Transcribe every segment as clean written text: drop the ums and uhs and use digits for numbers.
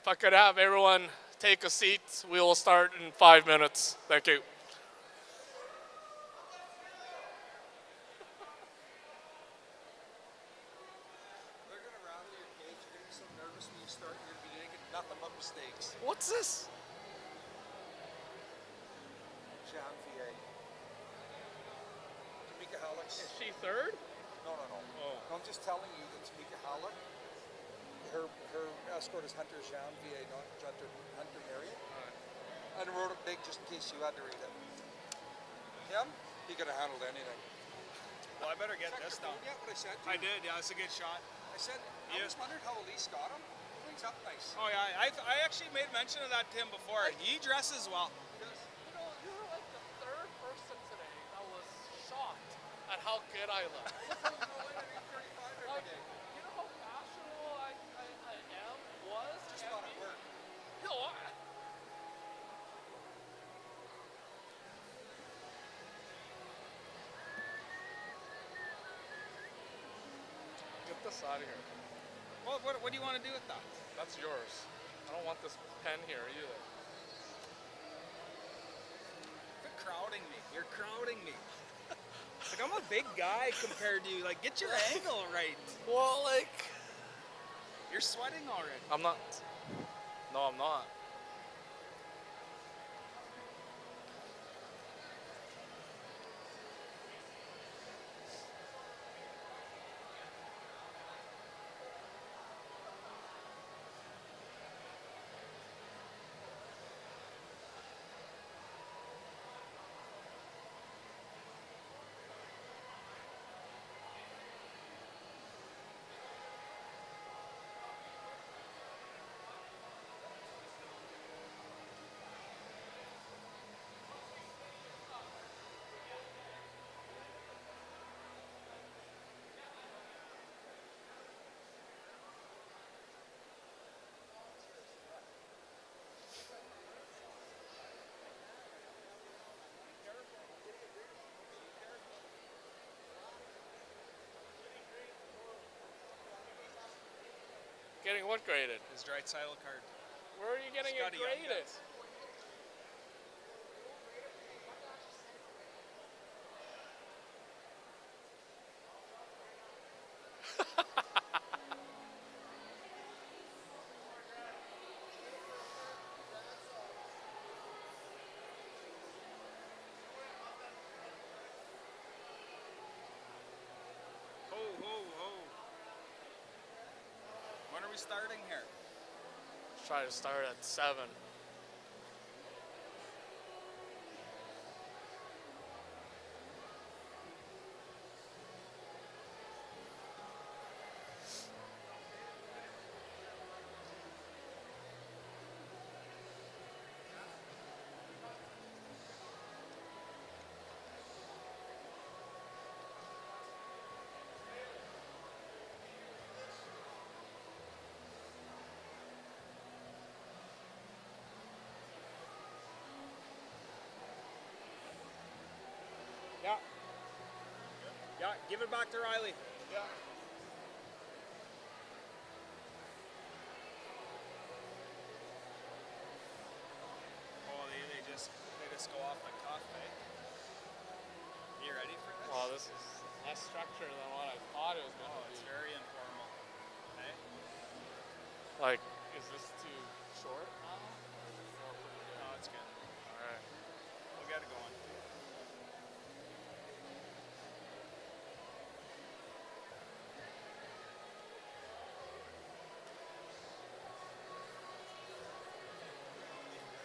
If I could have everyone take a seat, we will start in 5 minutes. Thank you. They're going to rattle your cage. You're going to be so nervous when you start. You're going to be making nothing but mistakes. What's this? Janvier. Tamika Halleck's. Is she third? No. Oh. No, I'm just telling you that Tamika Halleck, her escort is Hunter Janvier, not Hunter Marriott. And I wrote it big just in case you had to read it. Him, he could have handled anything. Well, I better get this down. Yeah, what I said to I you. did, yeah, it's a good shot. I said, I always wondered how Elise got him. Cleans up nice. Oh, yeah, I actually made mention of that to him before. He dresses well. You know, you were like the third person today that was shocked at how good I look. You know how fashionable I was? Just thought it worked. You know what? Get this out of here. Well, what do you want to do with that? That's yours. I don't want this pen here either. You're crowding me. You're crowding me. Like, I'm a big guy compared to you. Like, get your angle right. Well, like... You're sweating already. I'm not. No, I'm not. Getting what graded? His right silo card. Where are you getting it Scotty Young graded? guys. When are we starting here? Try to start at 7. Yeah. Yeah, give it back to Riley. Yeah. Oh, they just go off the cuff, eh? You ready for this? Well, this is less structured than what I thought it was going to be. It's very informal. Eh? Like, is this too short now? No, it's good. Alright. We'll get it going.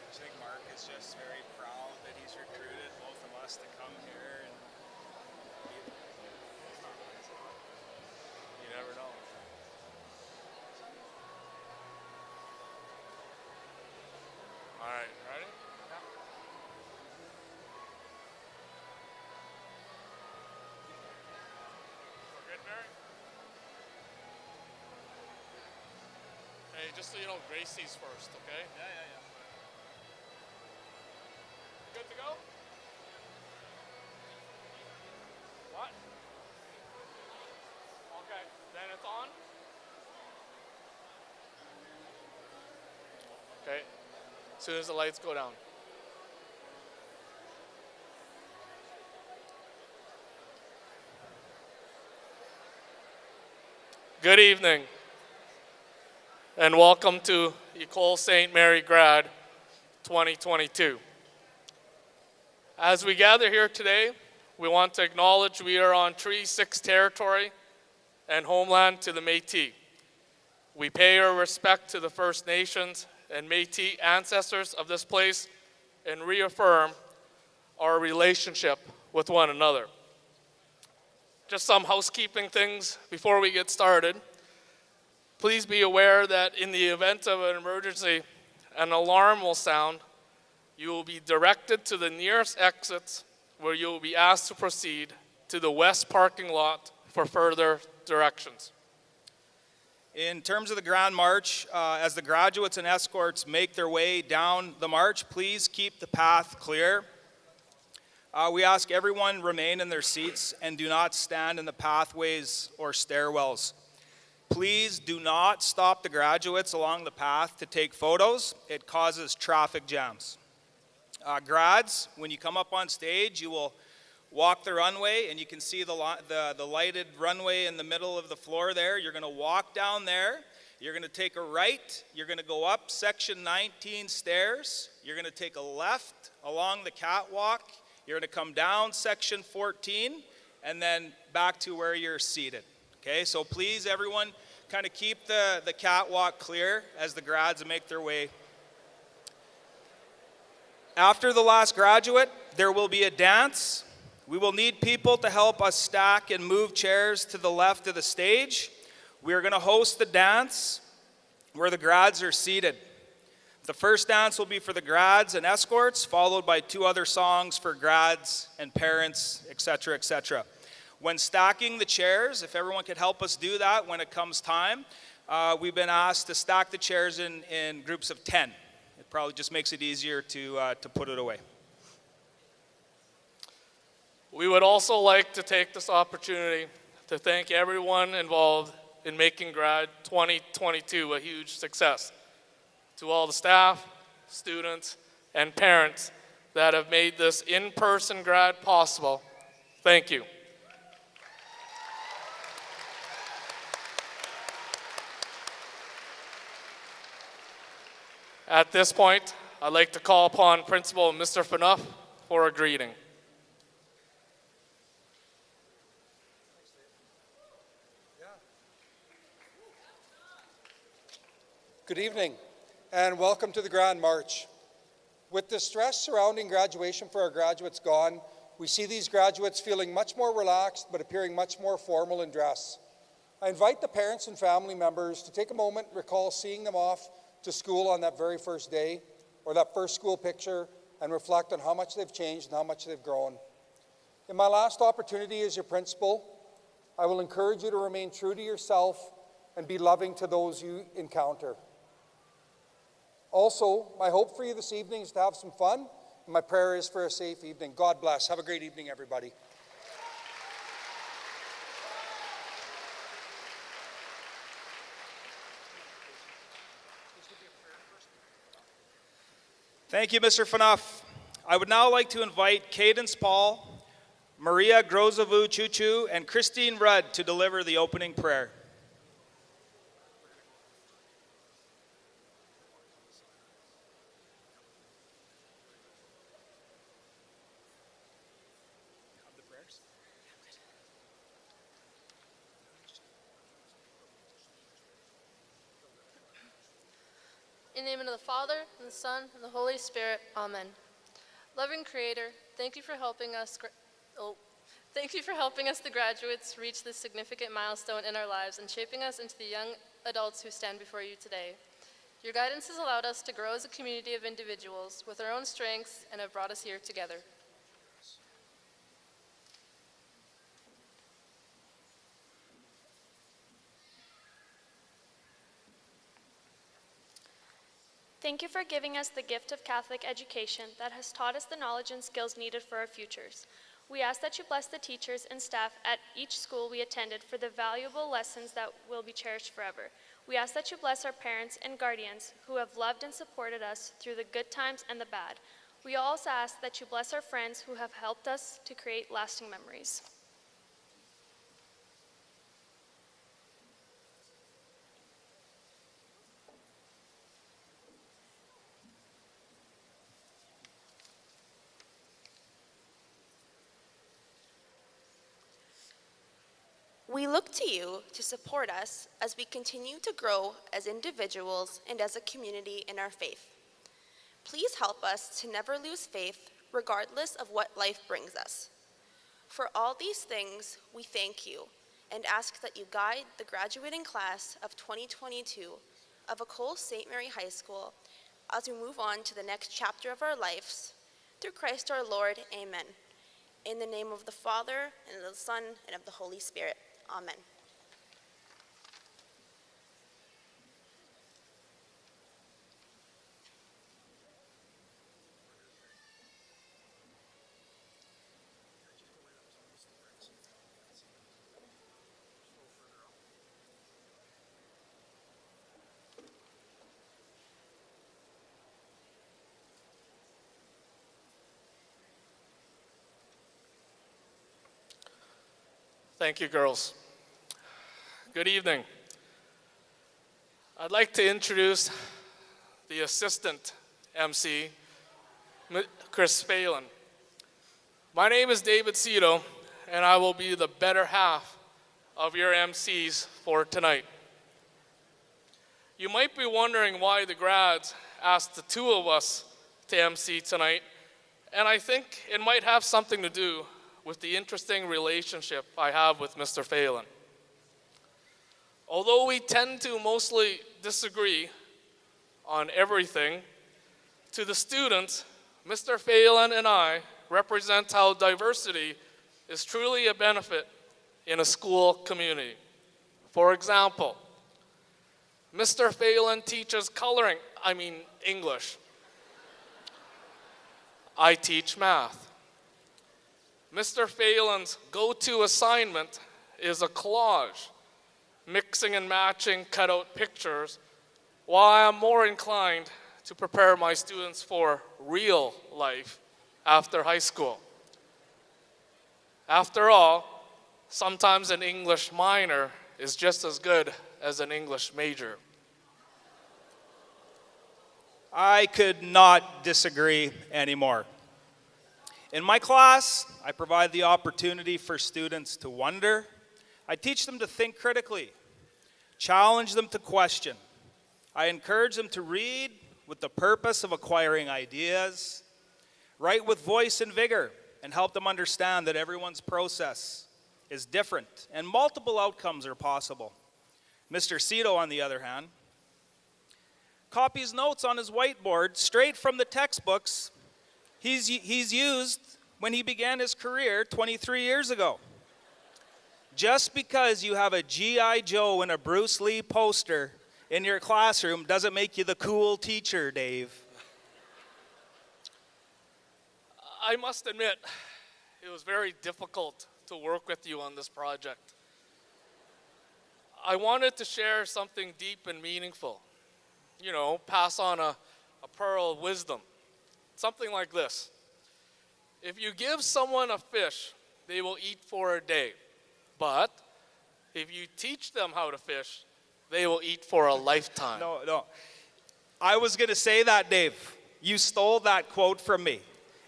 I think Mark is just very proud that he's recruited both of us to come here and You never know. Alright, ready? Yeah. We're good, Barry? Hey, just so you know, Gracie's first, okay? yeah. Good to go? What? Okay, then it's on. Okay? As soon as the lights go down. Good evening, and welcome to École St. Mary Grad 2022. As we gather here today, we want to acknowledge we are on Treaty 6 territory and homeland to the Métis. We pay our respect to the First Nations and Métis ancestors of this place and reaffirm our relationship with one another. Just some housekeeping things before we get started. Please be aware that in the event of an emergency, an alarm will sound. You will be directed to the nearest exits where you will be asked to proceed to the west parking lot for further directions. In terms of the Grand March, as the graduates and escorts make their way down the march, please keep the path clear. We ask everyone remain in their seats and do not stand in the pathways or stairwells. Please do not stop the graduates along the path to take photos. It causes traffic jams. Grads, when you come up on stage, you will walk the runway, and you can see the lighted runway in the middle of the floor there. You're going to walk down there. You're going to take a right. You're going to go up section 19 stairs. You're going to take a left along the catwalk. You're going to come down section 14 and then back to where you're seated. Okay, so please, everyone, kind of keep the catwalk clear as the grads make their way. After the last graduate, there will be a dance. We will need people to help us stack and move chairs to the left of the stage. We are going to host the dance where the grads are seated. The first dance will be for the grads and escorts, followed by 2 other songs for grads and parents, etc., etc. When stacking the chairs, if everyone could help us do that when it comes time, we've been asked to stack the chairs in groups of 10. It probably just makes it easier to put it away. We would also like to take this opportunity to thank everyone involved in making Grad 2022 a huge success. To all the staff, students, and parents that have made this in-person grad possible, thank you. At this point, I'd like to call upon Principal Mr. Phaneuf for a greeting. Good evening, and welcome to the Grand March. With the stress surrounding graduation for our graduates gone, we see these graduates feeling much more relaxed but appearing much more formal in dress. I invite the parents and family members to take a moment and recall seeing them off to school on that very first day, or that first school picture, and reflect on how much they've changed and how much they've grown. In my last opportunity as your principal, I will encourage you to remain true to yourself and be loving to those you encounter. Also, my hope for you this evening is to have some fun, and my prayer is for a safe evening. God bless. Have a great evening, everybody. Thank you, Mr. Phaneuf. I would now like to invite Cadence Paul, Maria Grozovu-Chuchu, and Christine Rudd to deliver the opening prayer. In the name of the Father, and the Son, and the Holy Spirit, amen. Loving Creator, thank you for helping us, the graduates, reach this significant milestone in our lives and shaping us into the young adults who stand before you today. Your guidance has allowed us to grow as a community of individuals with our own strengths and have brought us here together. Thank you for giving us the gift of Catholic education that has taught us the knowledge and skills needed for our futures. We ask that you bless the teachers and staff at each school we attended for the valuable lessons that will be cherished forever. We ask that you bless our parents and guardians who have loved and supported us through the good times and the bad. We also ask that you bless our friends who have helped us to create lasting memories. We look to you to support us as we continue to grow as individuals and as a community in our faith. Please help us to never lose faith regardless of what life brings us. For all these things, we thank you and ask that you guide the graduating class of 2022 of École St. Mary High School as we move on to the next chapter of our lives. Through Christ our Lord, amen. In the name of the Father, and of the Son, and of the Holy Spirit. Amen. Thank you, girls. Good evening. I'd like to introduce the assistant MC, Chris Phelan. My name is David Cito, and I will be the better half of your MCs for tonight. You might be wondering why the grads asked the two of us to MC tonight, and I think it might have something to do with the interesting relationship I have with Mr. Phelan. Although we tend to mostly disagree on everything, to the students, Mr. Phelan and I represent how diversity is truly a benefit in a school community. For example, Mr. Phelan teaches English. I teach math. Mr. Phelan's go-to assignment is a collage, mixing and matching cutout pictures, while I am more inclined to prepare my students for real life after high school. After all, sometimes an English minor is just as good as an English major. I could not disagree anymore. In my class, I provide the opportunity for students to wonder. I teach them to think critically, challenge them to question. I encourage them to read with the purpose of acquiring ideas, write with voice and vigor, and help them understand that everyone's process is different and multiple outcomes are possible. Mr. Cito, on the other hand, copies notes on his whiteboard straight from the textbooks he's used when he began his career 23 years ago. Just because you have a G.I. Joe and a Bruce Lee poster in your classroom doesn't make you the cool teacher, Dave. I must admit, it was very difficult to work with you on this project. I wanted to share something deep and meaningful. Pass on a pearl of wisdom. Something like this. If you give someone a fish, they will eat for a day. But if you teach them how to fish, they will eat for a lifetime. No. I was going to say that, Dave. You stole that quote from me.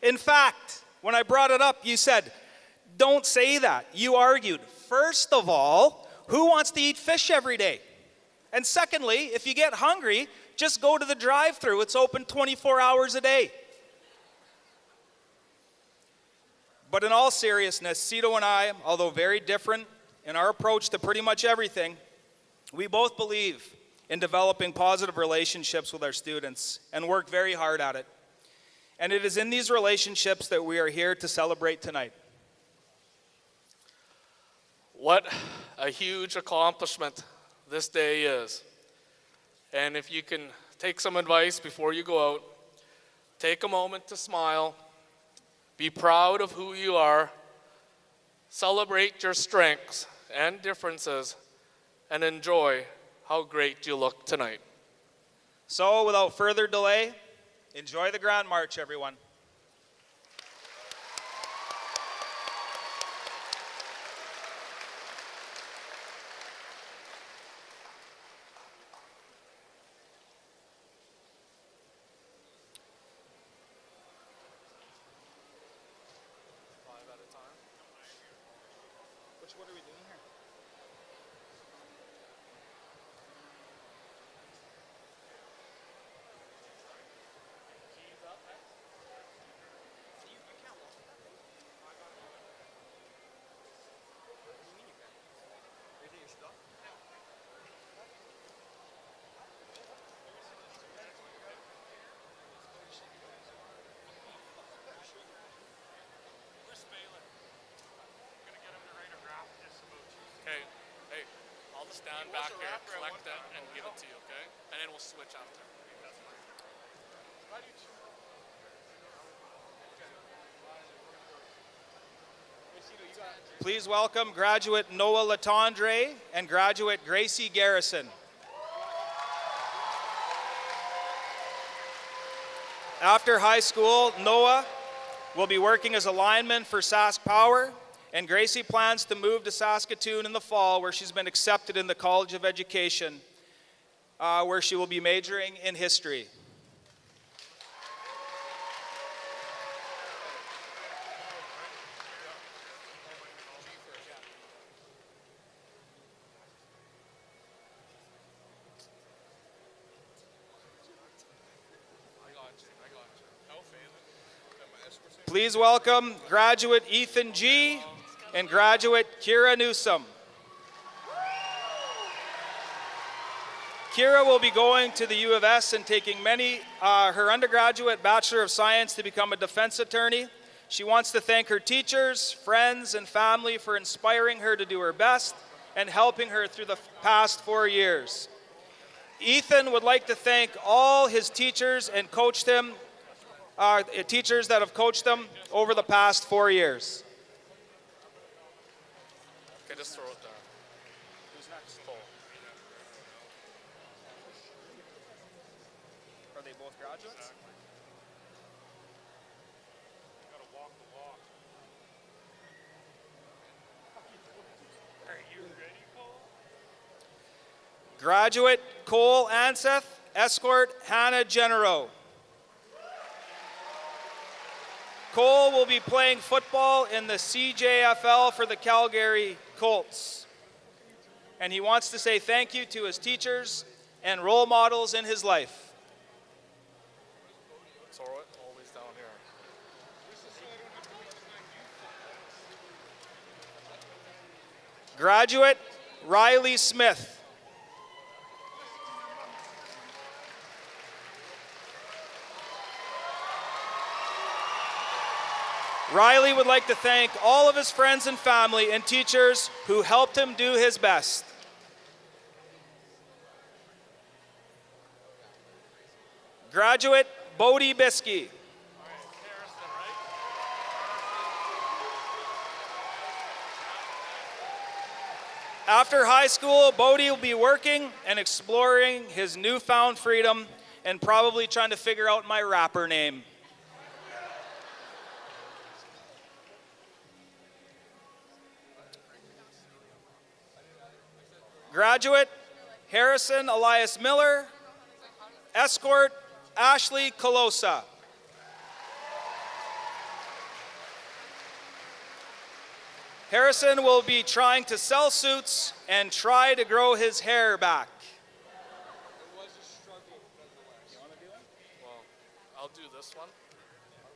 In fact, when I brought it up, you said, don't say that. You argued, first of all, who wants to eat fish every day? And secondly, if you get hungry, just go to the drive-thru. It's open 24 hours a day. But in all seriousness, Cito and I, although very different in our approach to pretty much everything, we both believe in developing positive relationships with our students and work very hard at it. And it is in these relationships that we are here to celebrate tonight. What a huge accomplishment this day is. And if you can take some advice before you go out, take a moment to smile, be proud of who you are, celebrate your strengths and differences, and enjoy how great you look tonight. So without further delay, enjoy the Grand March, everyone. What are we doing here? Okay, hey, I'll just stand back here, collect it, and give it to you, okay? And then we'll switch after. Please welcome graduate Noah Latondre and graduate Gracie Garrison. After high school, Noah will be working as a lineman for Sask Power, and Gracie plans to move to Saskatoon in the fall, where she's been accepted in the College of Education, where she will be majoring in history. Please welcome graduate Ethan G. and graduate Kira Newsom. Kira will be going to the U of S and taking her undergraduate Bachelor of Science to become a defense attorney. She wants to thank her teachers, friends, and family for inspiring her to do her best and helping her through the past 4 years. Ethan would like to thank all his teachers and teachers that have coached him over the past 4 years. Okay, just throw it there. Who's next? Cole. Are they both graduates? Gotta walk the walk. Are you ready, Cole? Graduate Cole Anseth, escort Hannah Genero. Cole will be playing football in the CJFL for the Calgary Colts. And he wants to say thank you to his teachers and role models in his life. Throw it always down here. Graduate Riley Smith. Riley would like to thank all of his friends and family and teachers who helped him do his best. Graduate Bodie Biskey. After high school, Bodie will be working and exploring his newfound freedom and probably trying to figure out my rapper name. Graduate Harrison Elias Miller, escort Ashley Colosa. Harrison will be trying to sell suits and try to grow his hair back. It was a struggle, nonetheless. You want to do it? Well, I'll do this one.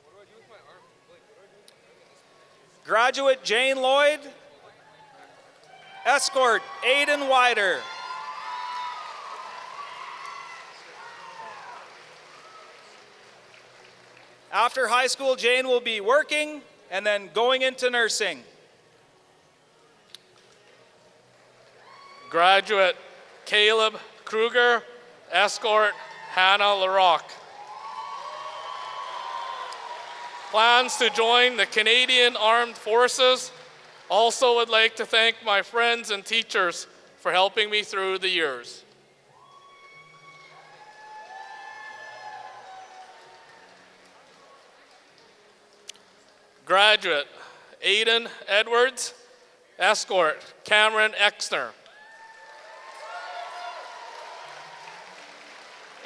What do I do with my arm? Like, what do I do with my arm? Graduate Jane Lloyd, escort Aiden Wider. After high school, Jane will be working and then going into nursing. Graduate Caleb Kruger, escort Hannah LaRocque. Plans to join the Canadian Armed Forces. Also would like to thank my friends and teachers for helping me through the years. Graduate, Aiden Edwards. Escort, Cameron Exner.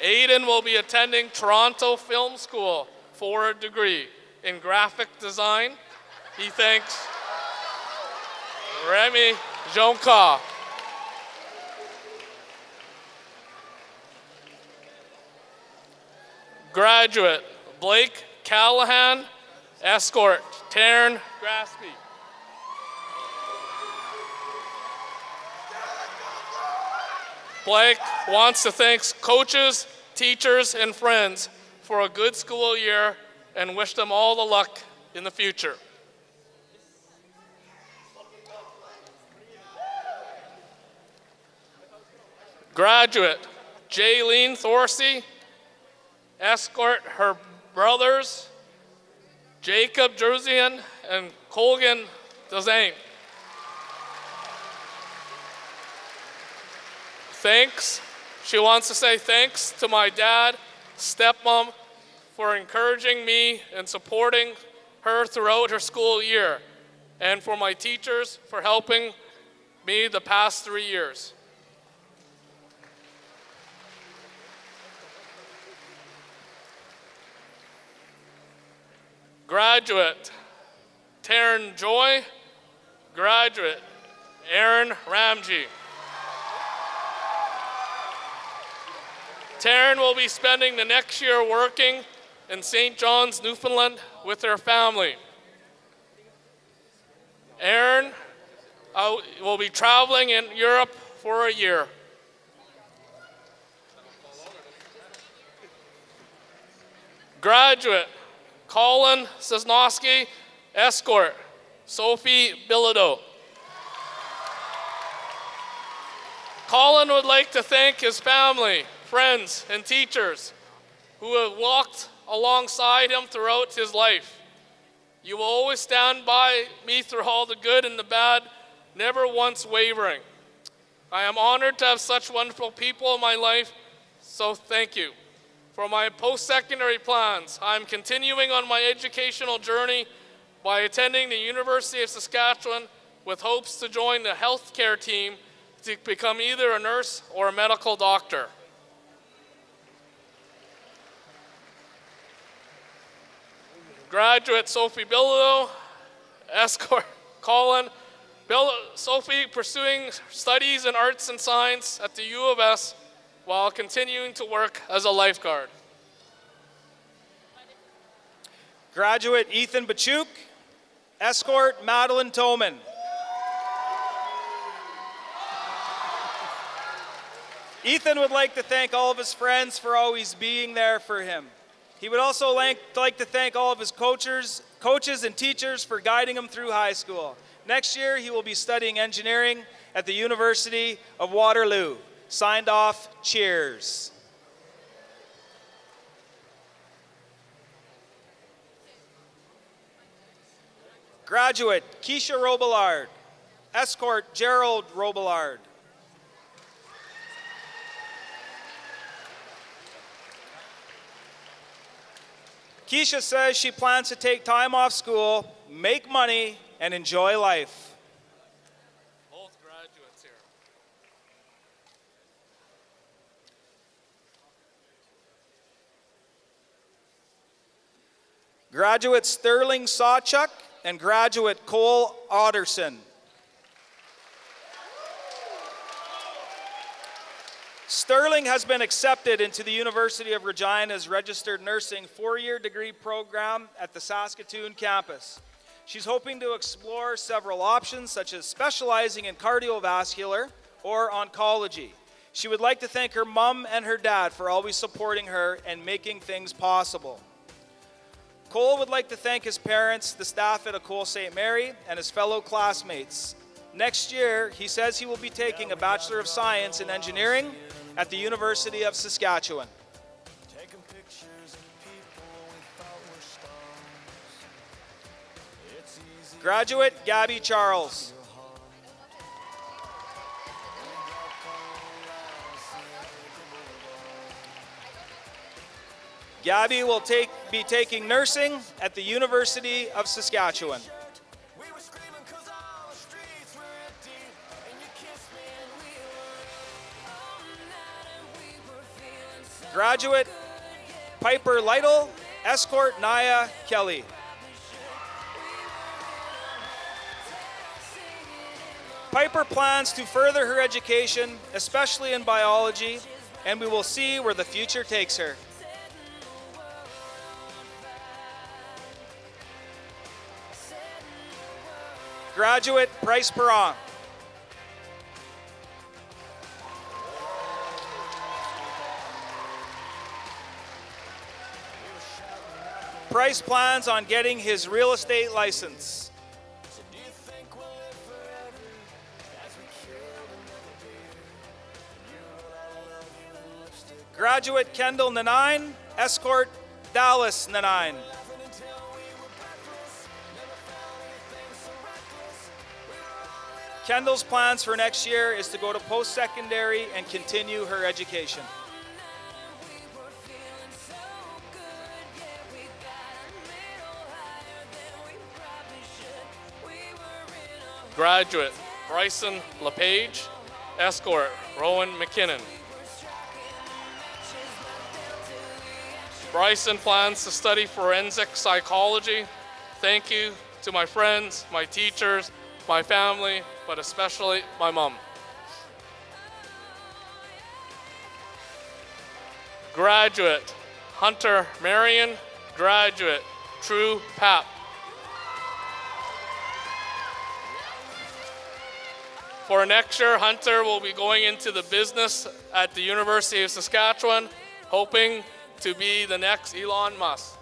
Aiden will be attending Toronto Film School for a degree in graphic design. He thanks Remy Jonca. Graduate, Blake Callahan. Escort, Taryn Graspy. Blake wants to thank coaches, teachers, and friends for a good school year and wish them all the luck in the future. Graduate, Jaylene Thorsey. Escort her brothers, Jacob Jerzian and Colgan Dezane. Thanks. She wants to say thanks to my dad, stepmom, for encouraging me and supporting her throughout her school year, and for my teachers for helping me the past 3 years. Graduate, Taryn Joy. Graduate, Aaron Ramji. Taryn will be spending the next year working in St. John's, Newfoundland with her family. Aaron will be traveling in Europe for a year. Graduate, Colin Cisnowski, Escort, Sophie Bilodeau. Colin would like to thank his family, friends, and teachers who have walked alongside him throughout his life. You will always stand by me through all the good and the bad, never once wavering. I am honored to have such wonderful people in my life, so thank you. For my post-secondary plans, I'm continuing on my educational journey by attending the University of Saskatchewan with hopes to join the healthcare team to become either a nurse or a medical doctor. Graduate Sophie Bilodeau, Escort Colin. Sophie pursuing studies in arts and science at the U of S while continuing to work as a lifeguard. Graduate Ethan Bachuk. Escort Madeline Toman. Ethan would like to thank all of his friends for always being there for him. He would also like to thank all of his coaches and teachers for guiding him through high school. Next year, he will be studying engineering at the University of Waterloo. Signed off, cheers. Graduate Keisha Robillard. Escort Gerald Robillard. Keisha says she plans to take time off school, make money, and enjoy life. Both graduates here. Graduate Sterling Sawchuk and graduate Cole Otterson. Sterling has been accepted into the University of Regina's registered nursing 4-year degree program at the Saskatoon campus. She's hoping to explore several options such as specializing in cardiovascular or oncology. She would like to thank her mom and her dad for always supporting her and making things possible. Cole would like to thank his parents, the staff at École St. Mary, and his fellow classmates. Next year, he says he will be taking a Bachelor of Science in Engineering at the University of Saskatchewan. Graduate Gabby Charles. Gabby will be taking nursing at the University of Saskatchewan. Graduate Piper Lytle, escort Naya Kelly. Piper plans to further her education, especially in biology, and we will see where the future takes her. Graduate Bryce Perron. Bryce plans on getting his real estate license. Graduate Kendall Nanine, escort Dallas Nanine. Kendall's plans for next year is to go to post-secondary and continue her education. Graduate Bryson LePage, escort Rowan McKinnon. Bryson plans to study forensic psychology. Thank you to my friends, my teachers, my family, but especially my mom. Graduate Hunter Marion, graduate True Pap. For next year, Hunter will be going into the business at the University of Saskatchewan, hoping to be the next Elon Musk.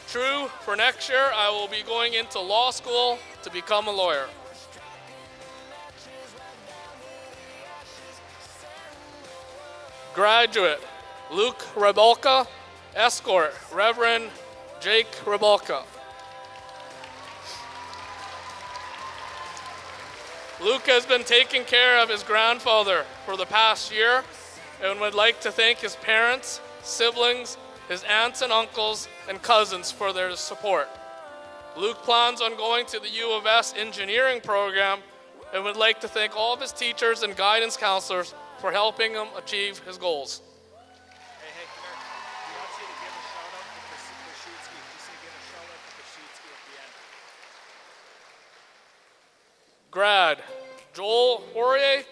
True, for next year, I will be going into law school to become a lawyer. Graduate Luke Rebolka, escort Reverend Jake Rebolka. Luke has been taking care of his grandfather for the past year and would like to thank his parents, siblings, his aunts and uncles, and cousins for their support. Luke plans on going to the U of S engineering program and would like to thank all of his teachers and guidance counselors for helping him achieve his goals. Hey, come here. He wants you to give a shout out to Kashitsky. Just say give a shout out to Kashitsky at the end. Grad Joel Poirier,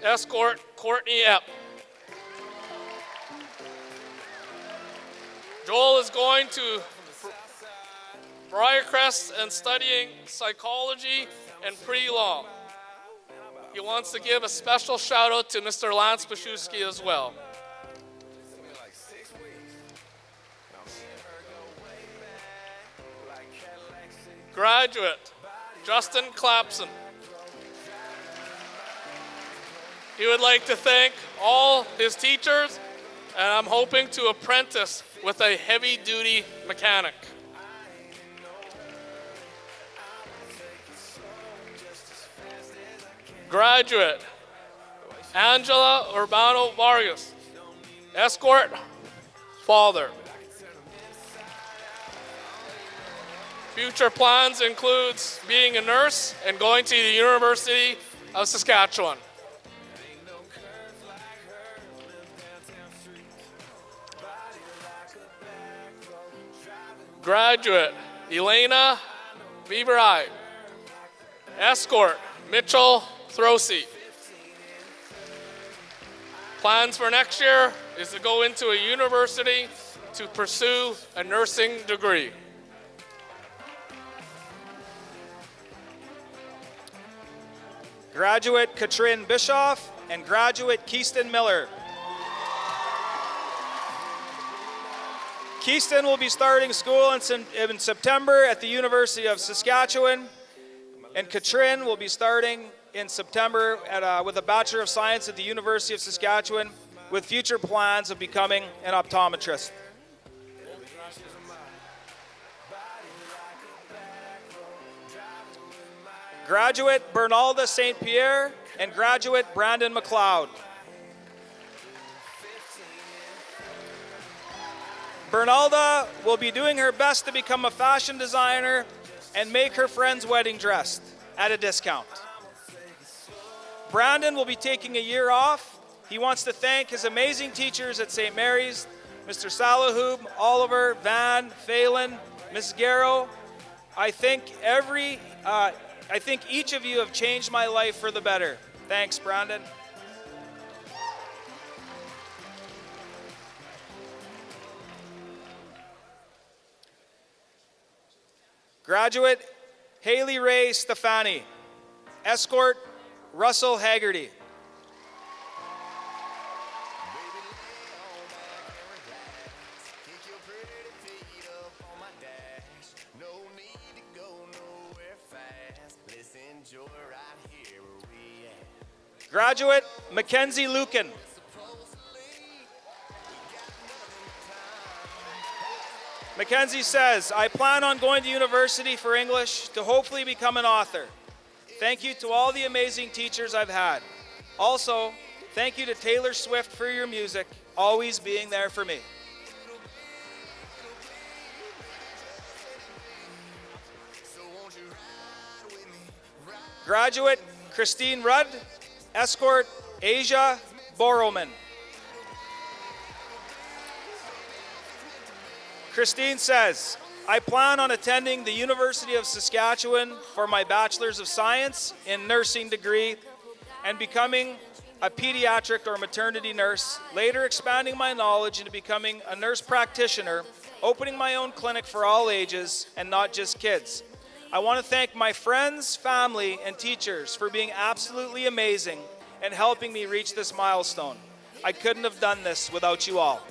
escort Courtney Epp. Joel is going to Briarcrest and studying psychology and pre-law. He wants to give a special shout out to Mr. Lance Paszewski as well. Graduate Justin Clapson. He would like to thank all his teachers, and I'm hoping to apprentice with a heavy-duty mechanic. Graduate Angela Urbano Vargas, escort father. Future plans includes being a nurse and going to the University of Saskatchewan. Graduate Elena Viverai, escort Mitchell Throsey. Plans for next year is to go into a university to pursue a nursing degree. Graduate Katrin Bischoff and graduate Keiston Miller. Keiston will be starting school in September at the University of Saskatchewan, and Katrin will be starting in September with a Bachelor of Science at the University of Saskatchewan with future plans of becoming an optometrist. Graduate Bernalda St. Pierre and graduate Brandon McLeod. Bernalda will be doing her best to become a fashion designer and make her friend's wedding dress at a discount. Brandon will be taking a year off. He wants to thank his amazing teachers at St. Mary's, Mr. Salahub, Oliver, Van, Phelan, Ms. Garrow. I think each of you have changed my life for the better. Thanks, Brandon. Graduate Haley Ray Stefani. Escort Russell Haggerty. Graduate Mackenzie Lucan. Mackenzie says, I plan on going to university for English to hopefully become an author. Thank you to all the amazing teachers I've had. Also, thank you to Taylor Swift for your music, always being there for me. Graduate Christine Rudd. Escort Asia Borrowman. Christine says, I plan on attending the University of Saskatchewan for my Bachelor's of Science in Nursing degree and becoming a pediatric or maternity nurse, later expanding my knowledge into becoming a nurse practitioner, opening my own clinic for all ages and not just kids. I want to thank my friends, family, and teachers for being absolutely amazing and helping me reach this milestone. I couldn't have done this without you all.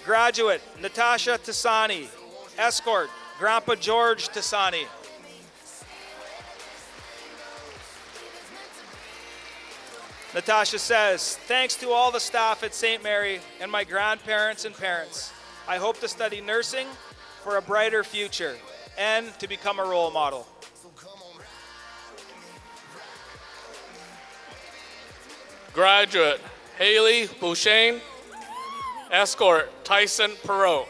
Graduate Natasha Tassani. Escort Grandpa George Tassani. Natasha says, thanks to all the staff at St. Mary and my grandparents and parents. I hope to study nursing for a brighter future and to become a role model. Graduate Haley Bouchain. Escort Tyson Perot.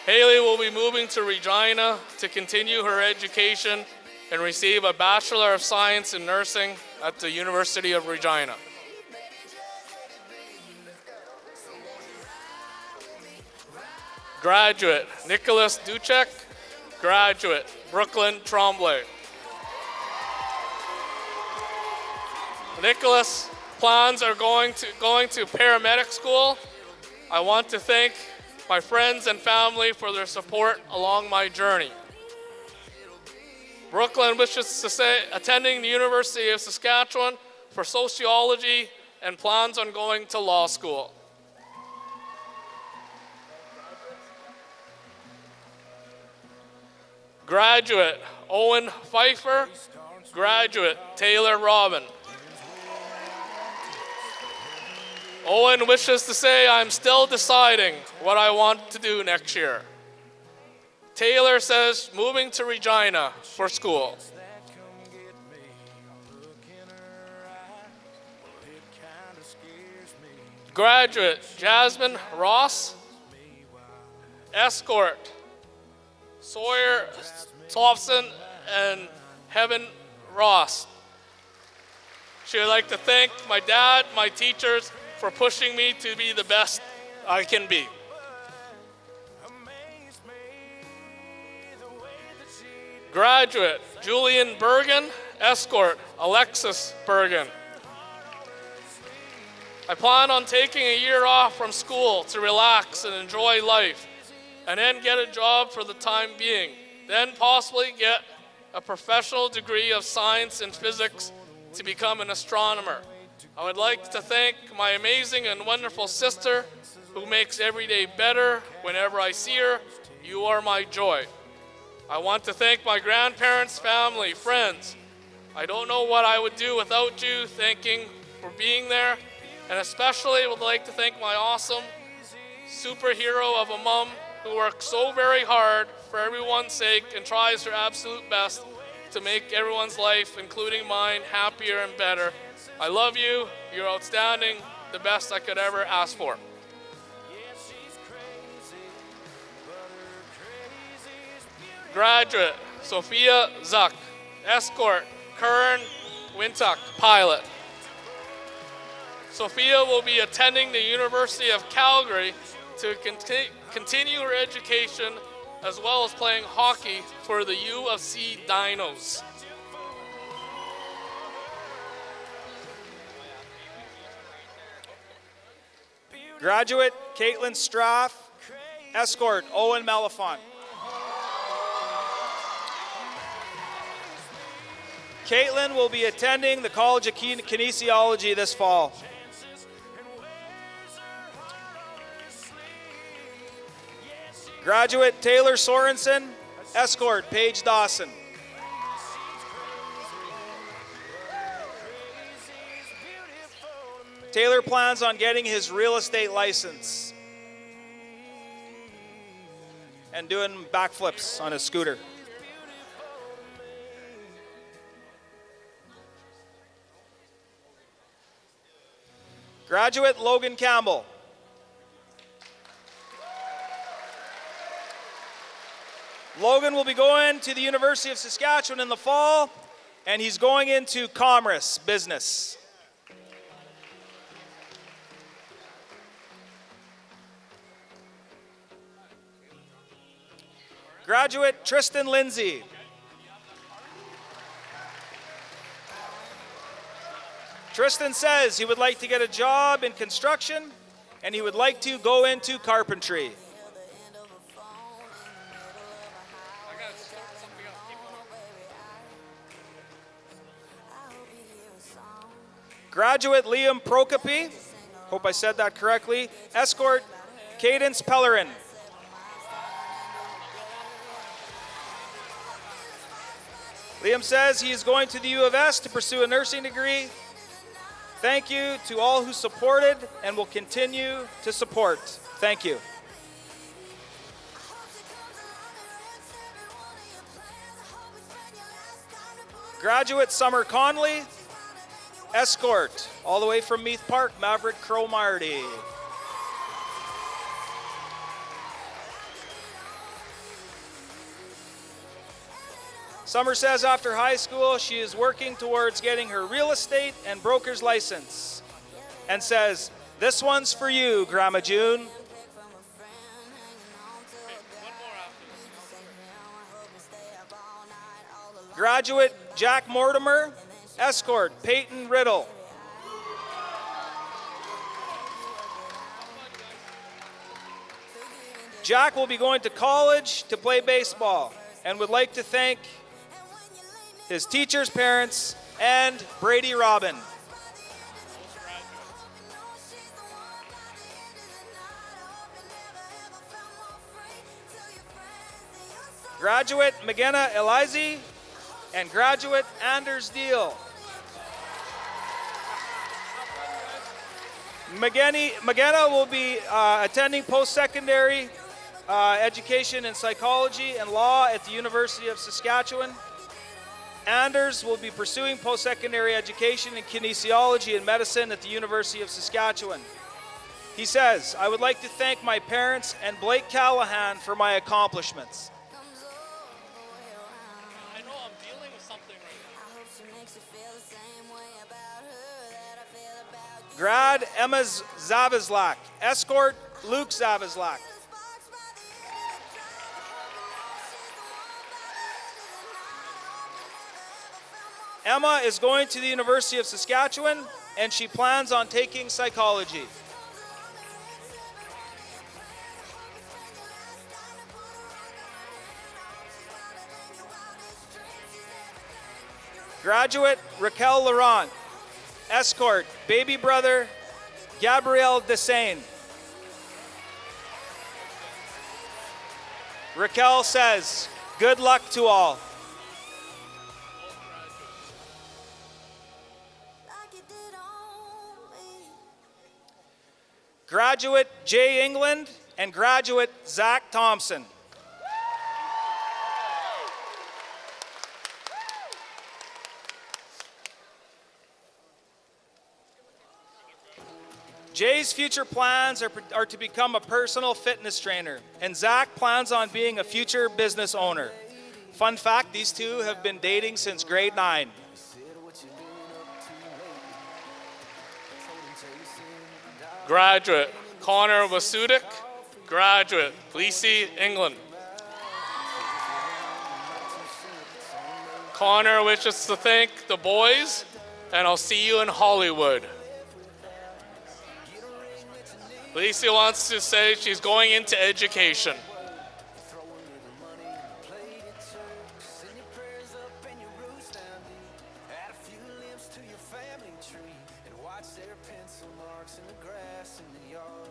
Haley will be moving to Regina to continue her education and receive a Bachelor of Science in Nursing at the University of Regina. Graduate Nicholas Duchek. Graduate Brooklyn Tremblay. Nicholas plans are going to paramedic school. I want to thank my friends and family for their support along my journey. Brooklyn wishes to say attending the University of Saskatchewan for sociology and plans on going to law school. Graduate Owen Pfeiffer. Graduate Taylor Robin. Owen wishes to say, I'm still deciding what I want to do next year. Taylor says, moving to Regina for school. Graduate Jasmine Ross. Escort Sawyer Thompson and Heaven Ross. She would like to thank my dad, my teachers, for pushing me to be the best I can be. Graduate Julian Bergen. Escort Alexis Bergen. I plan on taking a year off from school to relax and enjoy life, and then get a job for the time being, then possibly get a professional degree of science and physics to become an astronomer. I would like to thank my amazing and wonderful sister who makes every day better whenever I see her. You are my joy. I want to thank my grandparents, family, friends. I don't know what I would do without you. Thanking for being there. And especially would like to thank my awesome superhero of a mom who works so very hard for everyone's sake and tries her absolute best to make everyone's life, including mine, happier and better. I love you. You're outstanding. The best I could ever ask for. Graduate, Sophia Zuck. Escort, Kern Wintuck, pilot. Sophia will be attending the University of Calgary to continue her education as well as playing hockey for the U of C Dinos. Graduate, Caitlin Straff. Escort, Owen Malafont. Caitlin will be attending the College of Kinesiology this fall. Graduate Taylor Sorensen, escort Paige Dawson. Taylor plans on getting his real estate license and doing backflips on his scooter. Graduate Logan Campbell. Logan will be going to the University of Saskatchewan in the fall, and he's going into commerce business. Graduate Tristan Lindsay. Tristan says he would like to get a job in construction and he would like to go into carpentry. Graduate Liam Prokopi, hope I said that correctly, escort Cadence Pellerin. Liam says he is going to the U of S to pursue a nursing degree. Thank you to all who supported and will continue to support. Thank you. Graduate Summer Conley, escort, all the way from Meath Park, Maverick Cromarty. Summer says after high school, she is working towards getting her real estate and broker's license and says, "This one's for you, Grandma June." Graduate Jack Mortimer, escort Peyton Riddle. Jack will be going to college to play baseball and would like to thank his teachers, parents, and Brady Robin. Graduate McGenna Elizy and graduate Anders Deal. McGenna will be attending post-secondary education in psychology and law at the University of Saskatchewan. Anders will be pursuing post-secondary education in kinesiology and medicine at the University of Saskatchewan. He says, "I would like to thank my parents and Blake Callahan for my accomplishments." I know I'm dealing with something right now. Grad Emma Zavezlak, escort Luke Zavezlak. Emma is going to the University of Saskatchewan and she plans on taking psychology. Graduate Raquel Laurent, escort baby brother Gabrielle Dessain. Raquel says, "Good luck to all." Graduate Jay England and graduate Zach Thompson. Jay's future plans are to become a personal fitness trainer, and Zach plans on being a future business owner. Fun fact, these two have been dating since grade 9. Graduate, Connor Wasudik. Graduate, Lacey, England. Connor wishes to thank the boys, and I'll see you in Hollywood. Lacey wants to say she's going into education.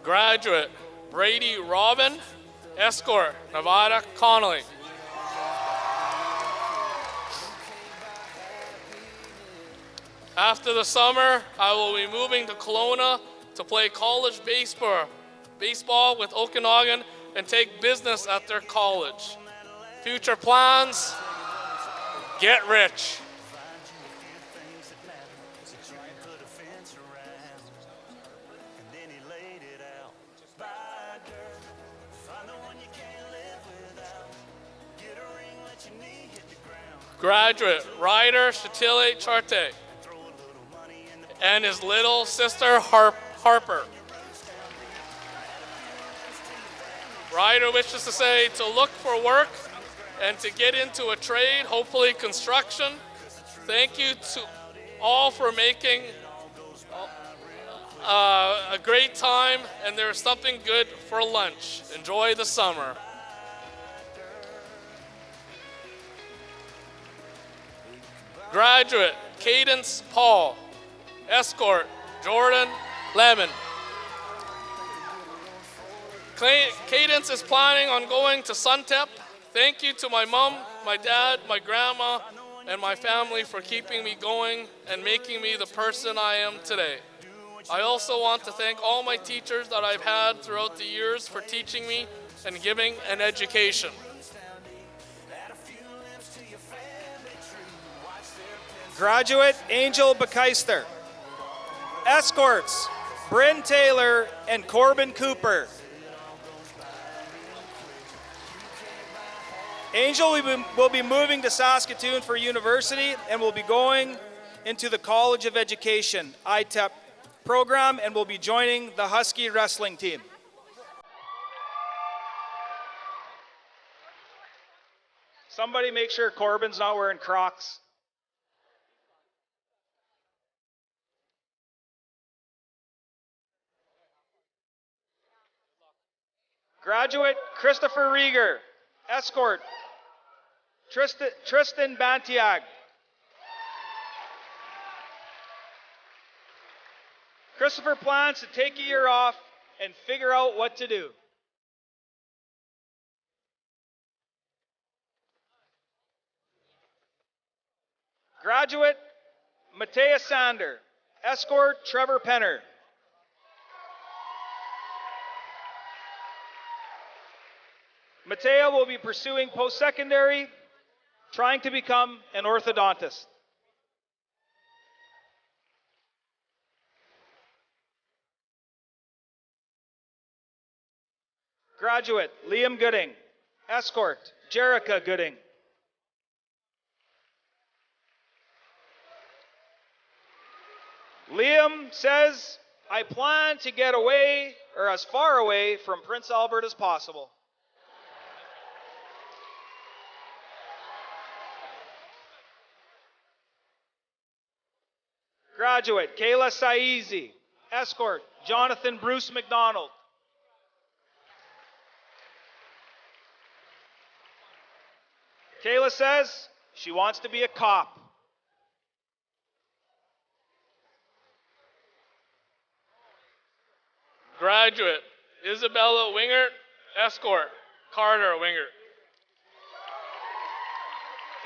Graduate, Brady Robin, escort, Nevada, Connolly. After the summer, I will be moving to Kelowna to play college baseball with Okanagan and take business at their college. Future plans, get rich. Graduate, Ryder Chatile Charte, and his little sister Harper. Ryder wishes to say to look for work and to get into a trade, hopefully construction. Thank you to all for making a great time, and there's something good for lunch. Enjoy the summer. Graduate, Cadence Paul. Escort, Jordan Lemon. Cadence is planning on going to Suntep. Thank you to my mom, my dad, my grandma, and my family for keeping me going and making me the person I am today. I also want to thank all my teachers that I've had throughout the years for teaching me and giving an education. Graduate, Angel Bekeister. Escorts, Bryn Taylor and Corbin Cooper. Angel will be moving to Saskatoon for university and will be going into the College of Education, ITEP program, and will be joining the Husky wrestling team. Somebody make sure Corbin's not wearing Crocs. Graduate, Christopher Rieger. Escort, Tristan Bantiag. Christopher plans to take a year off and figure out what to do. Graduate, Matea Sander. Escort, Trevor Penner. Matea will be pursuing post-secondary, trying to become an orthodontist. Graduate, Liam Gooding. Escort, Jerica Gooding. Liam says, I plan to get away, or as far away from Prince Albert as possible. Graduate, Kayla Saizi. Escort, Jonathan Bruce McDonald. Kayla says she wants to be a cop. Graduate, Isabella Wingert. Escort, Carter Wingert.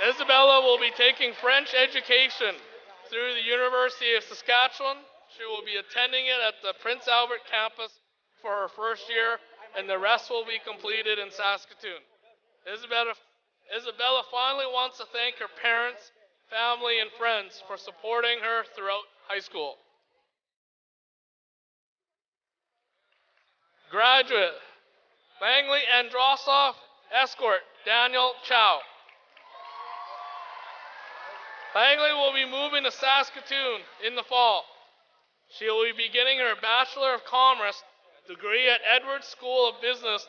Isabella will be taking French education through the University of Saskatchewan. She will be attending it at the Prince Albert campus for her first year, and the rest will be completed in Saskatoon. Isabella finally wants to thank her parents, family, and friends for supporting her throughout high school. Graduate, Langley Androsov, escort, Daniel Chow. Langley will be moving to Saskatoon in the fall. She will be beginning her Bachelor of Commerce degree at Edwards School of Business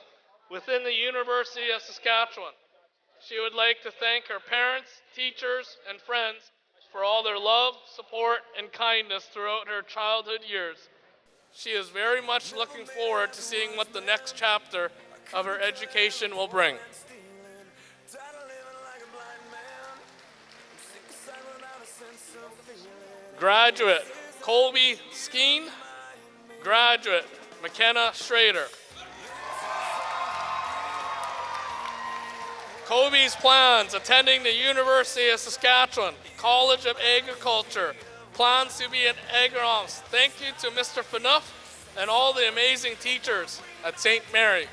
within the University of Saskatchewan. She would like to thank her parents, teachers, and friends for all their love, support, and kindness throughout her childhood years. She is very much looking forward to seeing what the next chapter of her education will bring. Graduate, Colby Skeen. Graduate, McKenna Schrader. Colby's plans, attending the University of Saskatchewan College of Agriculture. Plans to be an agronomist. Thank you to Mr. Fanuff and all the amazing teachers at St. Mary.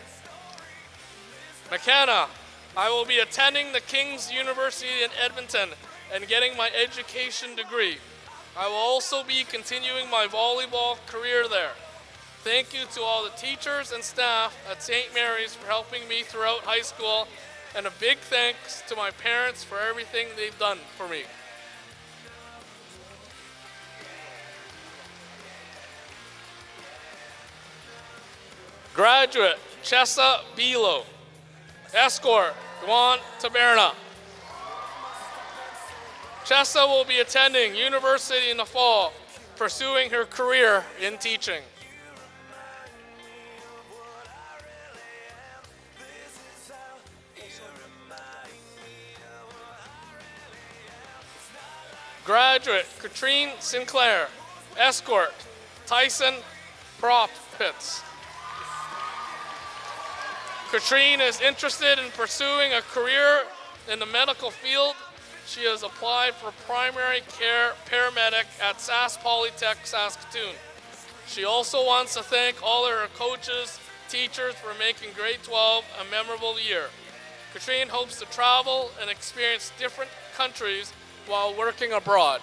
McKenna, I will be attending the King's University in Edmonton and getting my education degree. I will also be continuing my volleyball career there. Thank you to all the teachers and staff at St. Mary's for helping me throughout high school, and a big thanks to my parents for everything they've done for me. Graduate, Chessa Bilo. Escort, Juan Taberna. Chessa will be attending university in the fall, pursuing her career in teaching. Graduate, Katrine Sinclair. Escort, Tyson Prop Pits. Katrine is interested in pursuing a career in the medical field. She has applied for primary care paramedic at Sask Polytech, Saskatoon. She also wants to thank all her coaches, teachers for making grade 12 a memorable year. Katrine hopes to travel and experience different countries while working abroad.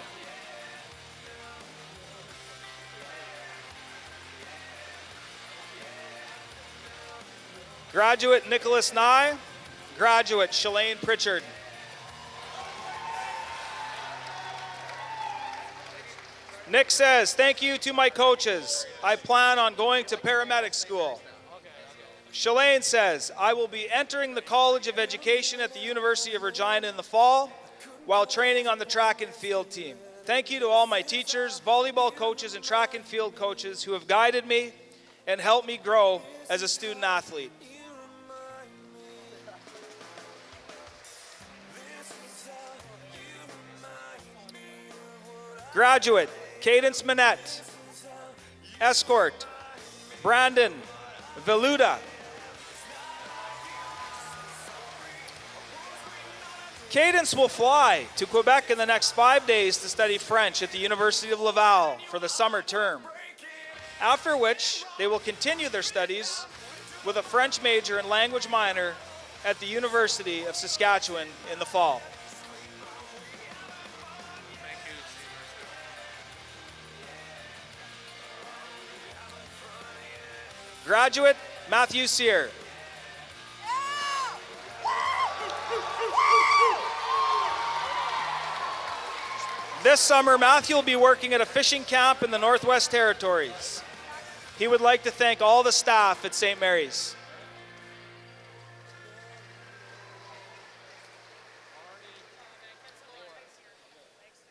Graduate Nicholas Nye. Graduate Shalane Pritchard. Nick says, thank you to my coaches. I plan on going to paramedic school. Shalane says, I will be entering the College of Education at the University of Regina in the fall while training on the track and field team. Thank you to all my teachers, volleyball coaches, and track and field coaches who have guided me and helped me grow as a student athlete. Graduate, Cadence Manette. Escort, Brandon Veluda. Cadence will fly to Quebec in the next 5 days to study French at the University of Laval for the summer term, after which they will continue their studies with a French major and language minor at the University of Saskatchewan in the fall. Graduate, Matthew Sear. This summer, Matthew will be working at a fishing camp in the Northwest Territories. He would like to thank all the staff at St. Mary's.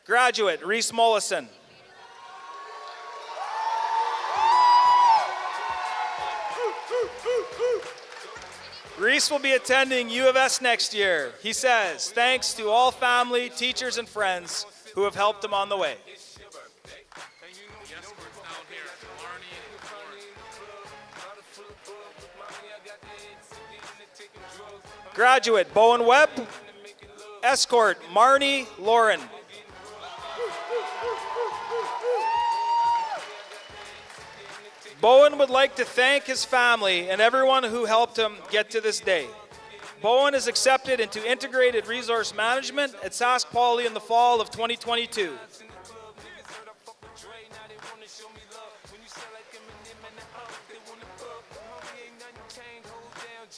Graduate, Reese Mollison. Reese will be attending U of S next year. He says, thanks to all family, teachers, and friends who have helped him on the way. Graduate, Bowen Webb. Escort, Marnie Lauren. Bowen would like to thank his family and everyone who helped him get to this day. Bowen is accepted into Integrated Resource Management at Sask Poly in the fall of 2022.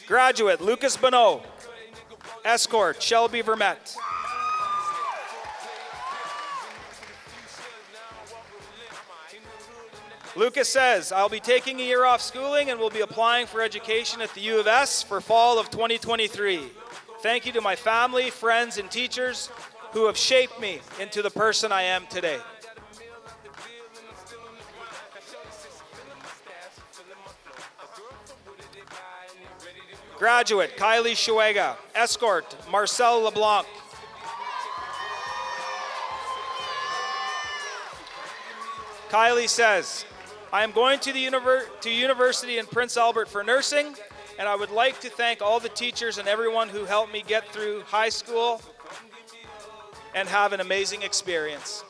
Graduate Lucas Bonneau. Escort Shelby Vermette. Lucas says, I'll be taking a year off schooling and will be applying for education at the U of S for fall of 2023. Thank you to my family, friends, and teachers who have shaped me into the person I am today. Graduate Kylie Shuega. Escort Marcel LeBlanc. Kylie says, I am going to the university in Prince Albert for nursing, and I would like to thank all the teachers and everyone who helped me get through high school and have an amazing experience.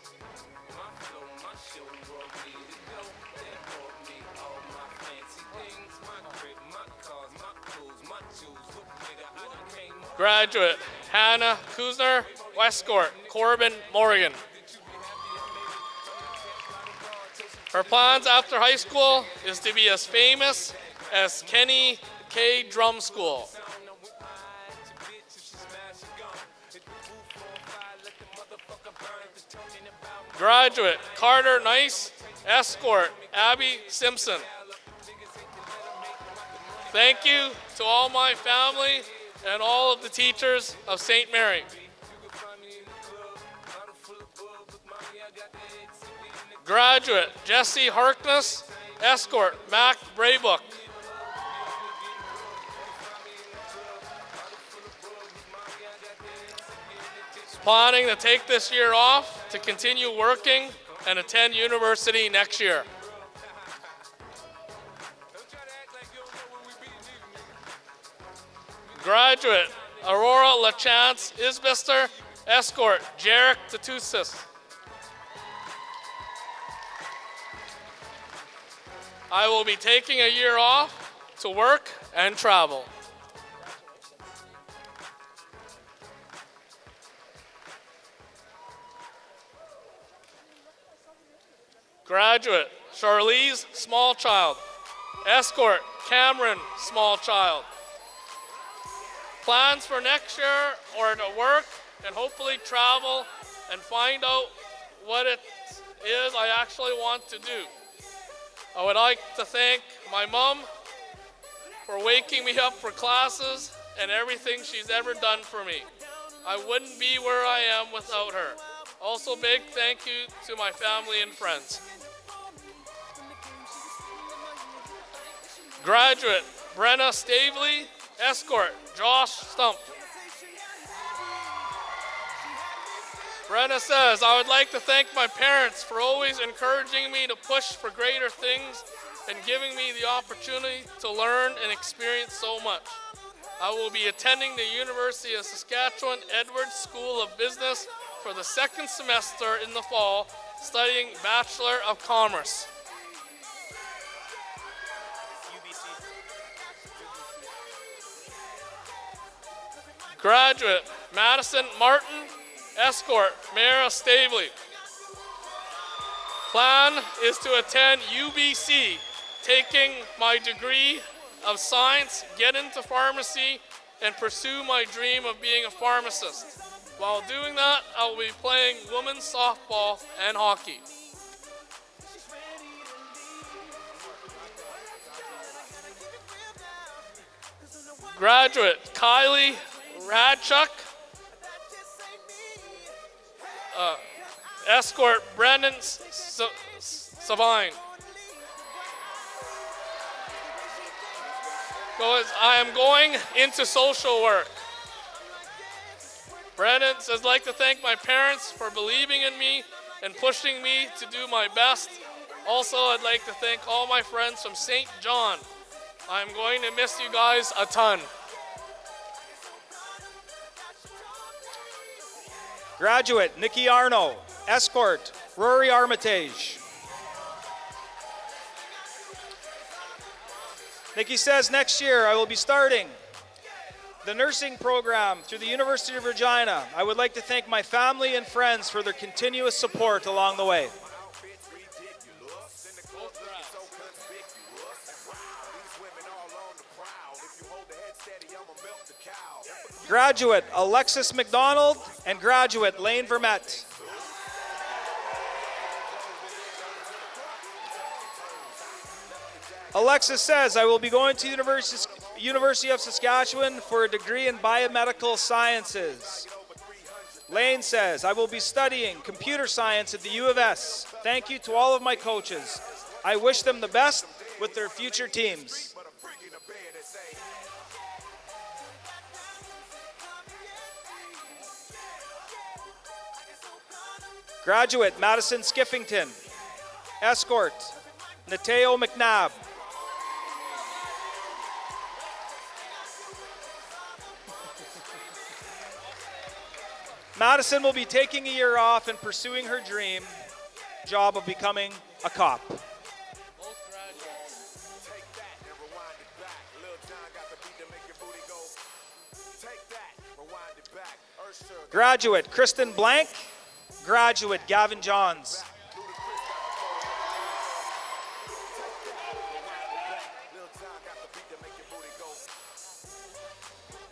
Graduate Hannah Kuzner, Westcourt, Corbin, Morgan. Her plans after high school is to be as famous as Kenny K. Drum School. Graduate Carter Nice, Escort, Abby Simpson. Thank you to all my family and all of the teachers of St. Mary. Graduate Jesse Harkness, Escort, Mac Braybook. Planning to take this year off to continue working and attend university next year. Graduate Aurora LaChance Isbister, Escort, Jarek Tatusis. I will be taking a year off to work and travel. Graduate Charlize Smallchild, Escort, Cameron Smallchild. Plans for next year are to work and hopefully travel and find out what it is I actually want to do. I would like to thank my mom for waking me up for classes and everything she's ever done for me. I wouldn't be where I am without her. Also, big thank you to my family and friends. Graduate Brenna Stavely, Escort, Josh Stump. Brenna says, I would like to thank my parents for always encouraging me to push for greater things and giving me the opportunity to learn and experience so much. I will be attending the University of Saskatchewan Edwards School of Business for the second semester in the fall, studying Bachelor of Commerce. Graduate Madison Martin, Escort, Mara Stavely. Plan is to attend UBC, taking my degree of science, get into pharmacy, and pursue my dream of being a pharmacist. While doing that, I will be playing women's softball and hockey. Graduate Kylie Radchuk, Escort Brendan Savine. I am going into social work. Brendan says, I'd like to thank my parents for believing in me and pushing me to do my best. Also, I'd like to thank all my friends from St. John. I'm going to miss you guys a ton. Graduate Nikki Arno, Escort, Rory Armitage. Nikki says, next year I will be starting the nursing program through the University of Regina. I would like to thank my family and friends for their continuous support along the way. Graduate Alexis McDonald and graduate Lane Vermette. Alexis says, I will be going to University of Saskatchewan for a degree in biomedical sciences. Lane says, I will be studying computer science at the U of S. Thank you to all of my coaches. I wish them the best with their future teams. Graduate Madison Skiffington. Escort Nateo McNabb. Madison will be taking a year off and pursuing her dream job of becoming a cop. Graduate Kristen Blank. Graduate Gavin Johns.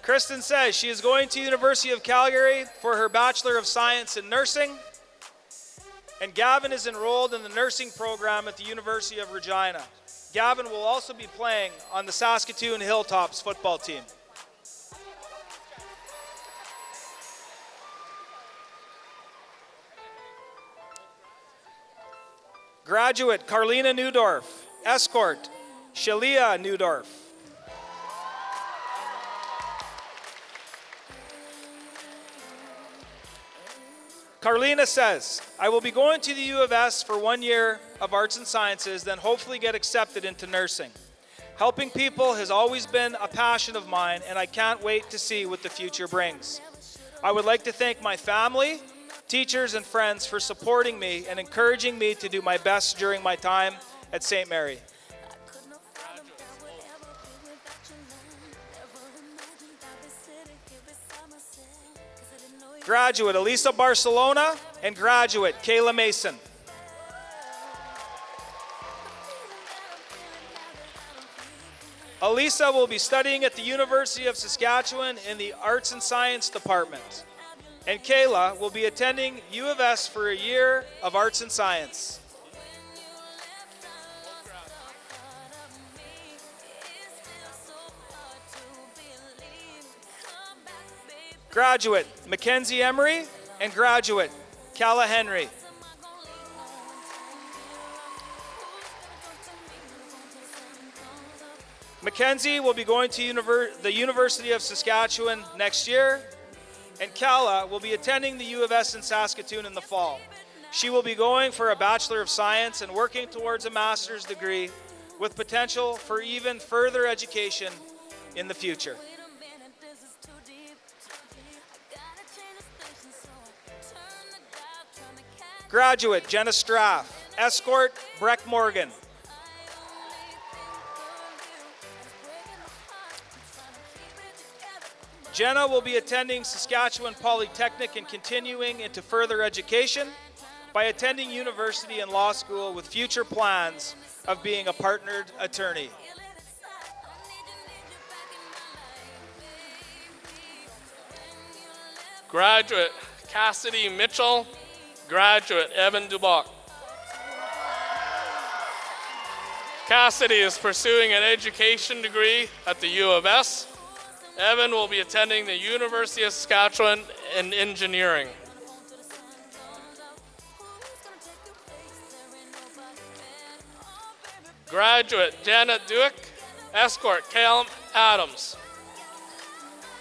Kristen says she is going to University of Calgary for her Bachelor of Science in Nursing, and Gavin is enrolled in the nursing program at the University of Regina. Gavin will also be playing on the Saskatoon Hilltops football team. Graduate Carlina Newdorf. Escort Shalia Newdorf. Carlina says, I will be going to the U of S for 1 year of arts and sciences, then hopefully get accepted into nursing. Helping people has always been a passion of mine, and I can't wait to see what the future brings. I would like to thank my family, teachers, and friends for supporting me and encouraging me to do my best during my time at St. Mary. Graduate Elisa Barcelona and graduate Kayla Mason. Elisa will be studying at the University of Saskatchewan in the Arts and Science Department. And Kayla will be attending U of S for a year of Arts and Science. Graduate Mackenzie Emery and graduate Calla Henry. Mackenzie will be going to the University of Saskatchewan next year, and Calla will be attending the U of S in Saskatoon in the fall. She will be going for a Bachelor of Science and working towards a master's degree with potential for even further education in the future. Graduate Jenna Straff. Escort Breck Morgan. Jenna will be attending Saskatchewan Polytechnic and continuing into further education by attending university and law school with future plans of being a partnered attorney. Graduate Cassidy Mitchell. Graduate Evan Duboc. Cassidy is pursuing an education degree at the U of S. Evan will be attending the University of Saskatchewan in engineering. Graduate Janet Duick, escort Calum Adams.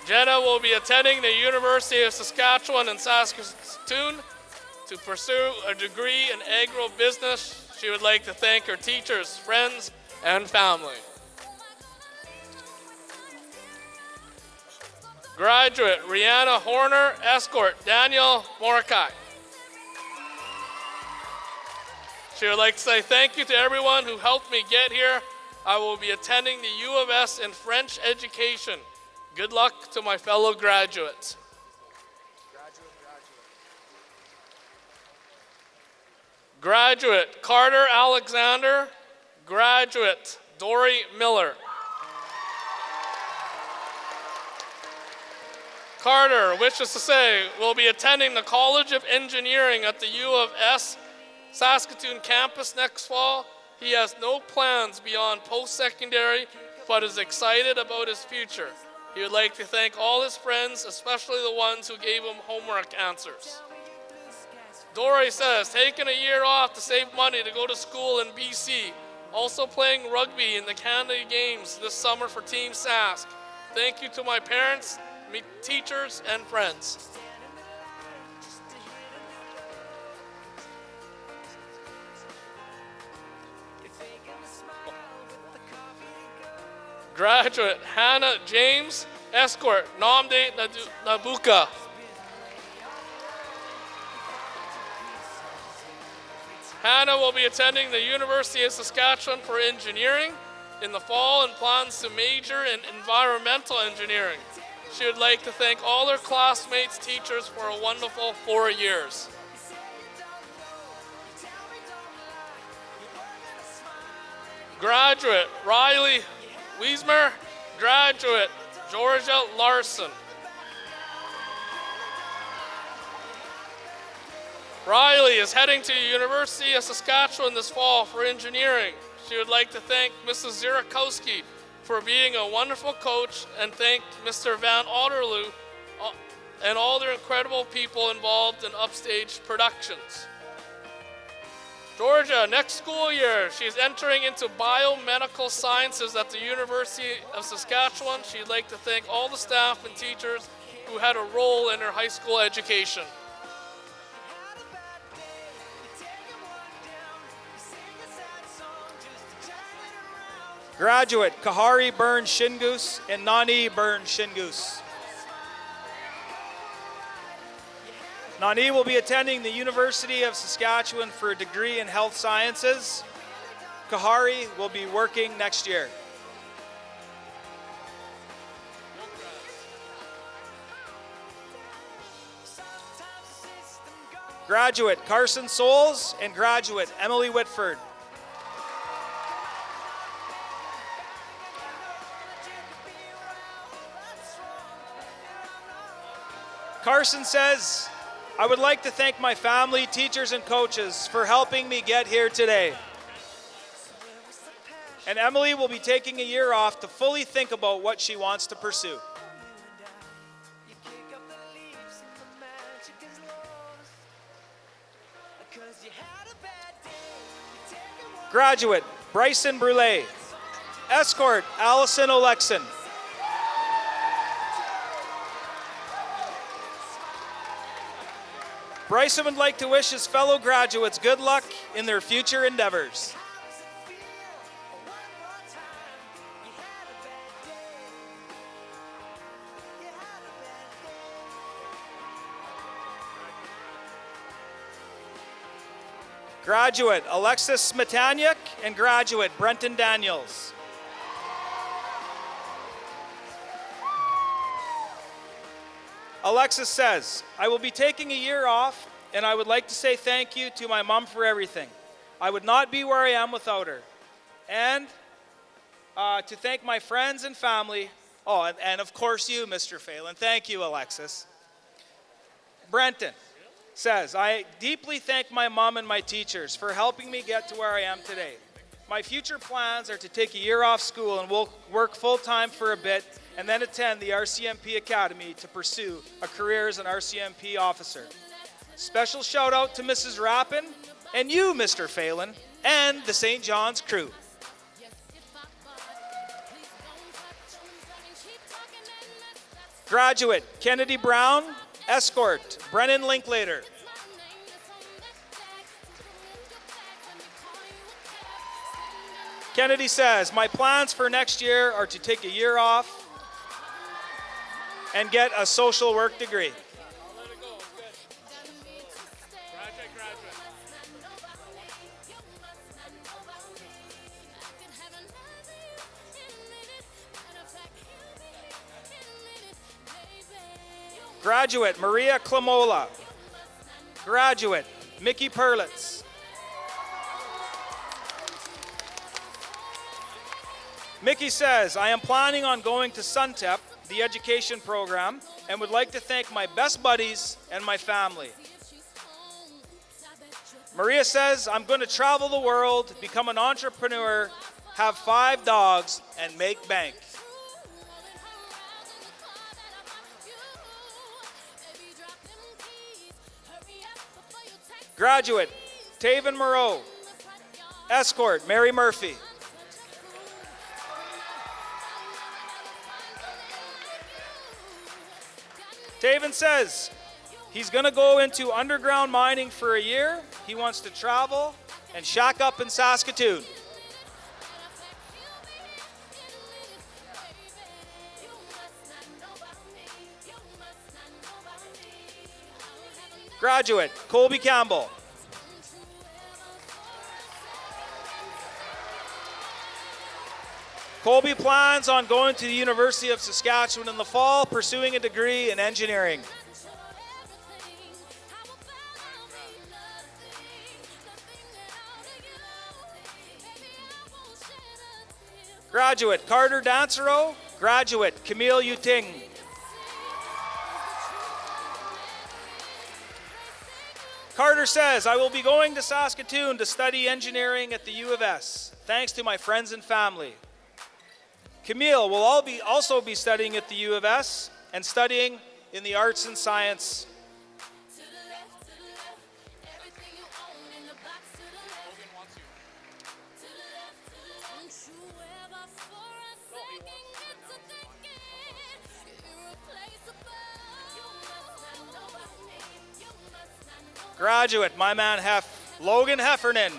Jenna will be attending the University of Saskatchewan in Saskatoon to pursue a degree in agribusiness. She would like to thank her teachers, friends, and family. Graduate Rihanna Horner, escort Daniel Morokai. She would like to say thank you to everyone who helped me get here. I will be attending the U of S in French education. Good luck to my fellow graduates. Graduate Carter Alexander. Graduate Dory Miller. Carter wishes to say will be attending the College of Engineering at the U of S Saskatoon campus next fall. He has no plans beyond post-secondary, but is excited about his future. He would like to thank all his friends, especially the ones who gave him homework answers. Dory says, taking a year off to save money to go to school in BC. Also playing rugby in the Canada Games this summer for Team Sask. Thank you to my parents, me teachers, and friends. Graduate Hannah James, escort, Namde Nabuka. Hannah will be attending the University of Saskatchewan for engineering in the fall and plans to major in environmental engineering. She would like to thank all her classmates, teachers for a wonderful 4 years. Graduate Riley Wiesmer, graduate Georgia Larson. Riley is heading to the University of Saskatchewan this fall for engineering. She would like to thank Mrs. Zirakowski for being a wonderful coach and thank Mr. Van Otterloo and all the incredible people involved in Upstage Productions. Georgia, next school year, she's entering into biomedical sciences at the University of Saskatchewan. She'd like to thank all the staff and teachers who had a role in her high school education. Graduate Kahari Burns Shingus and Nani Burns Shingus. Nani will be attending the University of Saskatchewan for a degree in health sciences. Kahari will be working next year. Graduate Carson Souls and graduate Emily Whitford. Carson says, I would like to thank my family, teachers, and coaches for helping me get here today. And Emily will be taking a year off to fully think about what she wants to pursue. Graduate Bryson Brule, escort Allison Olexon. Bryson would like to wish his fellow graduates good luck in their future endeavors. Graduate Alexis Smetaniuk and graduate Brenton Daniels. Alexis says, I will be taking a year off and I would like to say thank you to my mom for everything. I would not be where I am without her. And to thank my friends and family. Oh, and of course you, Mr. Phelan. Thank you, Alexis. Brenton says, I deeply thank my mom and my teachers for helping me get to where I am today. My future plans are to take a year off school and will work full-time for a bit and then attend the RCMP Academy to pursue a career as an RCMP officer. Special shout out to Mrs. Rappin and you, Mr. Phelan, and the St. John's crew. Graduate Kennedy Brown, escort Brennan Linklater. Kennedy says, my plans for next year are to take a year off and get a social work degree. Graduate Maria Clamola. Graduate Mickey Perlitz. Mickey says, I am planning on going to SUNTEP, the education program, and would like to thank my best buddies and my family. Maria says, I'm going to travel the world, become an entrepreneur, have 5 dogs, and make bank. Graduate, Taven Moreau. Escort, Mary Murphy. Taven says he's going to go into underground mining for a year. He wants to travel and shack up in Saskatoon. Graduate, Colby Campbell. Colby plans on going to the University of Saskatchewan in the fall, pursuing a degree in engineering. Graduate, Carter Dancero. Graduate, Camille Yuting. Carter says, I will be going to Saskatoon to study engineering at the U of S, thanks to my friends and family. Camille will also be studying at the U of S and studying in the arts and science. Graduate, my man Logan Heffernan.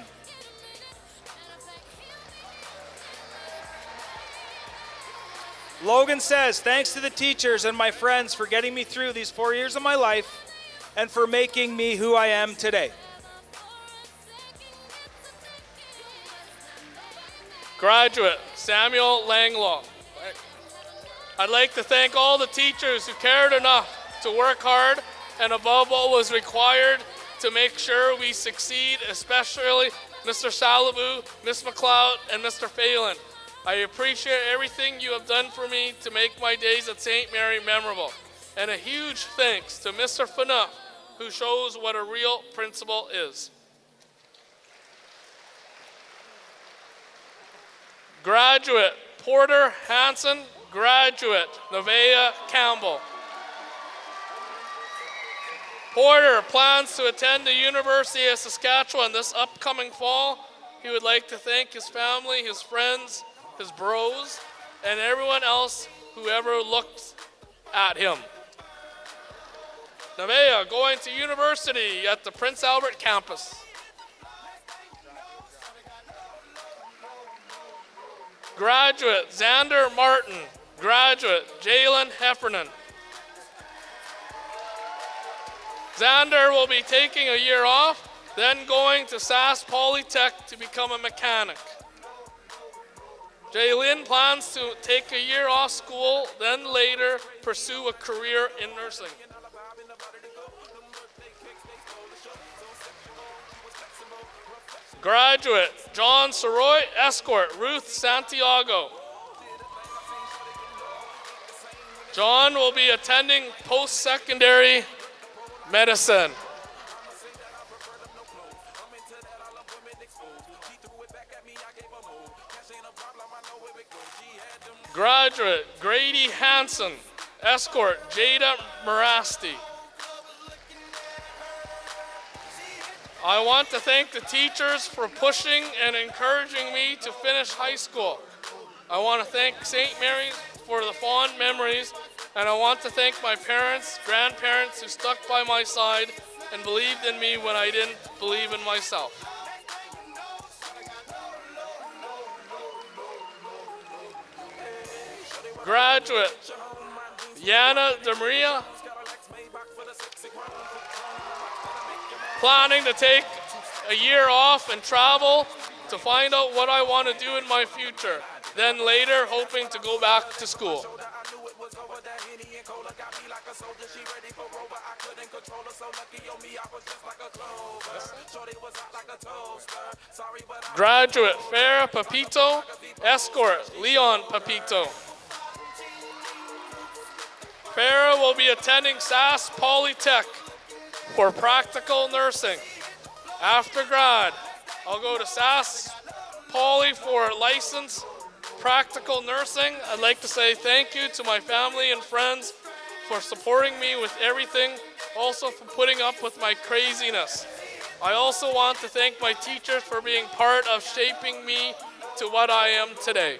Logan says, thanks to the teachers and my friends for getting me through these 4 years of my life and for making me who I am today. Graduate, Samuel Langlaw. I'd like to thank all the teachers who cared enough to work hard and above what was required to make sure we succeed, especially Mr. Salabu, Ms. McLeod, and Mr. Phelan. I appreciate everything you have done for me to make my days at St. Mary memorable. And a huge thanks to Mr. Fanuff, who shows what a real principal is. Graduate, Porter Hanson. Graduate, Nevaeh Campbell. Porter plans to attend the University of Saskatchewan this upcoming fall. He would like to thank his family, his friends, his bros, and everyone else who ever looked at him. Nevaeh going to university at the Prince Albert campus. Graduate, Xander Martin. Graduate, Jalen Heffernan. Xander will be taking a year off, then going to Sask Polytech to become a mechanic. Jaylin plans to take a year off school, then later pursue a career in nursing. Graduate, John Soroy, Escort, Ruth Santiago. John will be attending post-secondary medicine. Graduate, Grady Hansen, Escort, Jada Marasti. I want to thank the teachers for pushing and encouraging me to finish high school. I want to thank St. Mary's for the fond memories, and I want to thank my parents, grandparents who stuck by my side and believed in me when I didn't believe in myself. Graduate, Yana DeMaria, planning to take a year off and travel to find out what I want to do in my future. Then later, hoping to go back to school. Graduate, Farah Papito, Escort, Leon Papito. Farah will be attending SAS Polytech for practical nursing. After grad, I'll go to SAS Poly for licensed practical nursing. I'd like to say thank you to my family and friends for supporting me with everything, also for putting up with my craziness. I also want to thank my teachers for being part of shaping me to what I am today.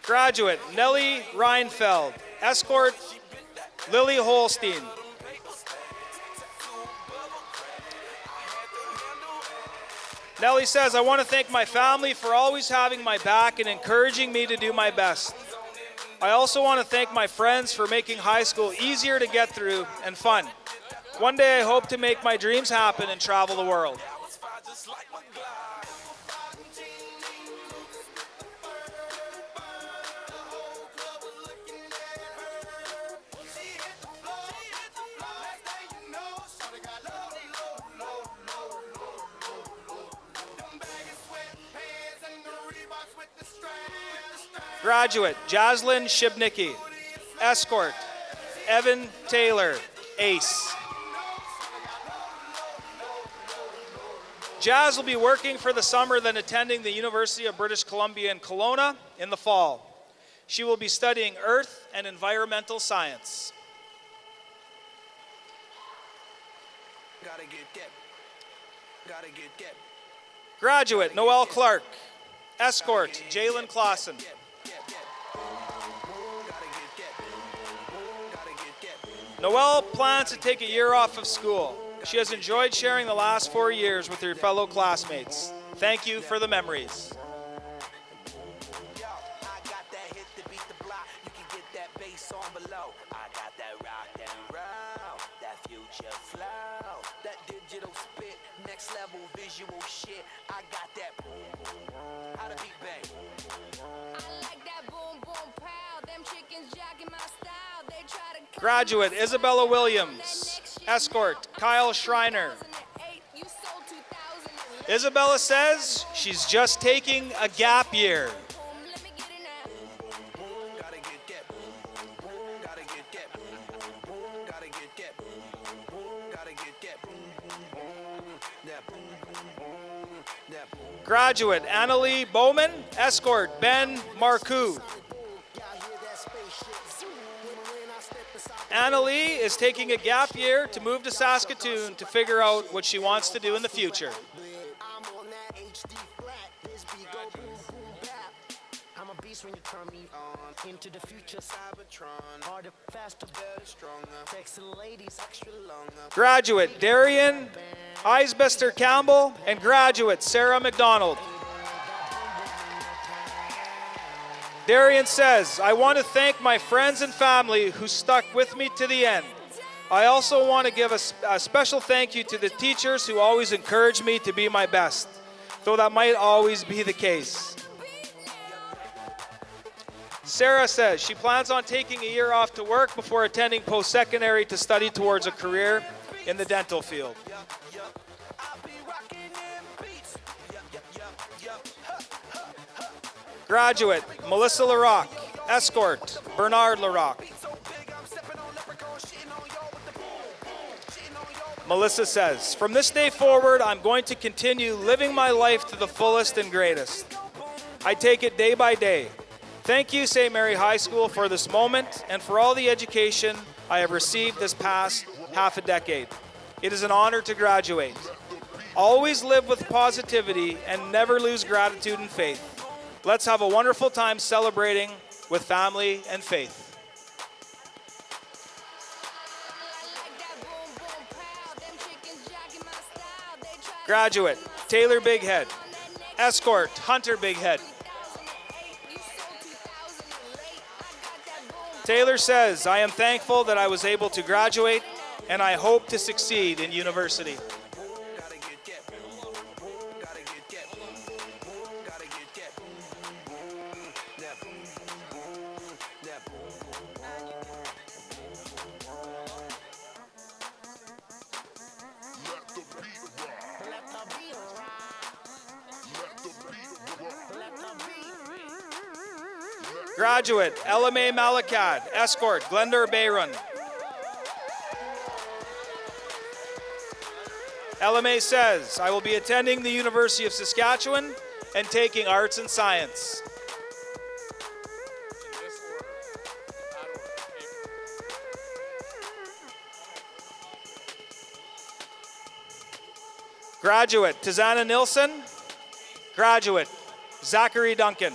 Graduate Nellie Reinfeld, escort Lily Holstein. Nellie says, I want to thank my family for always having my back and encouraging me to do my best. I also want to thank my friends for making high school easier to get through and fun. One day I hope to make my dreams happen and travel the world. Graduate Jaslyn Shibnicki, escort Evan Taylor, ace. Jazz will be working for the summer, then attending the University of British Columbia in Kelowna in the fall. She will be studying earth and environmental science. Graduate Noelle Clark, escort Jalen Clausen. Noelle plans to take a year off of school. She has enjoyed sharing the last 4 years with her fellow classmates. Thank you for the memories. Graduate Isabella Williams, escort Kyle Schreiner. Isabella says she's just taking a gap year. Graduate Annalie Bowman, escort Ben Marcoux. Annalie is taking a gap year to move to Saskatoon to figure out what she wants to do in the future. Graduate Darian Eisbester Campbell and graduate Sarah McDonald. Darian says, I want to thank my friends and family who stuck with me to the end. I also want to give a special thank you to the teachers who always encouraged me to be my best, though that might always be the case. Sarah says she plans on taking a year off to work before attending post-secondary to study towards a career in the dental field. Graduate Melissa Larocque, escort Bernard Larocque. Melissa says, from this day forward, I'm going to continue living my life to the fullest and greatest. I take it day by day. Thank you, St. Mary High School, for this moment and for all the education I have received this past half a decade. It is an honor to graduate. Always live with positivity and never lose gratitude and faith. Let's have a wonderful time celebrating with family and faith. Graduate, Taylor Bighead. Escort, Hunter Bighead. Taylor says, I am thankful that I was able to graduate and I hope to succeed in university. Graduate, Emcee Malakad, escort, Glendor Bayron. Emcee says, I will be attending the University of Saskatchewan and taking arts and science. In this order. That order. Graduate, Tizana Nilsson. Graduate, Zachary Duncan.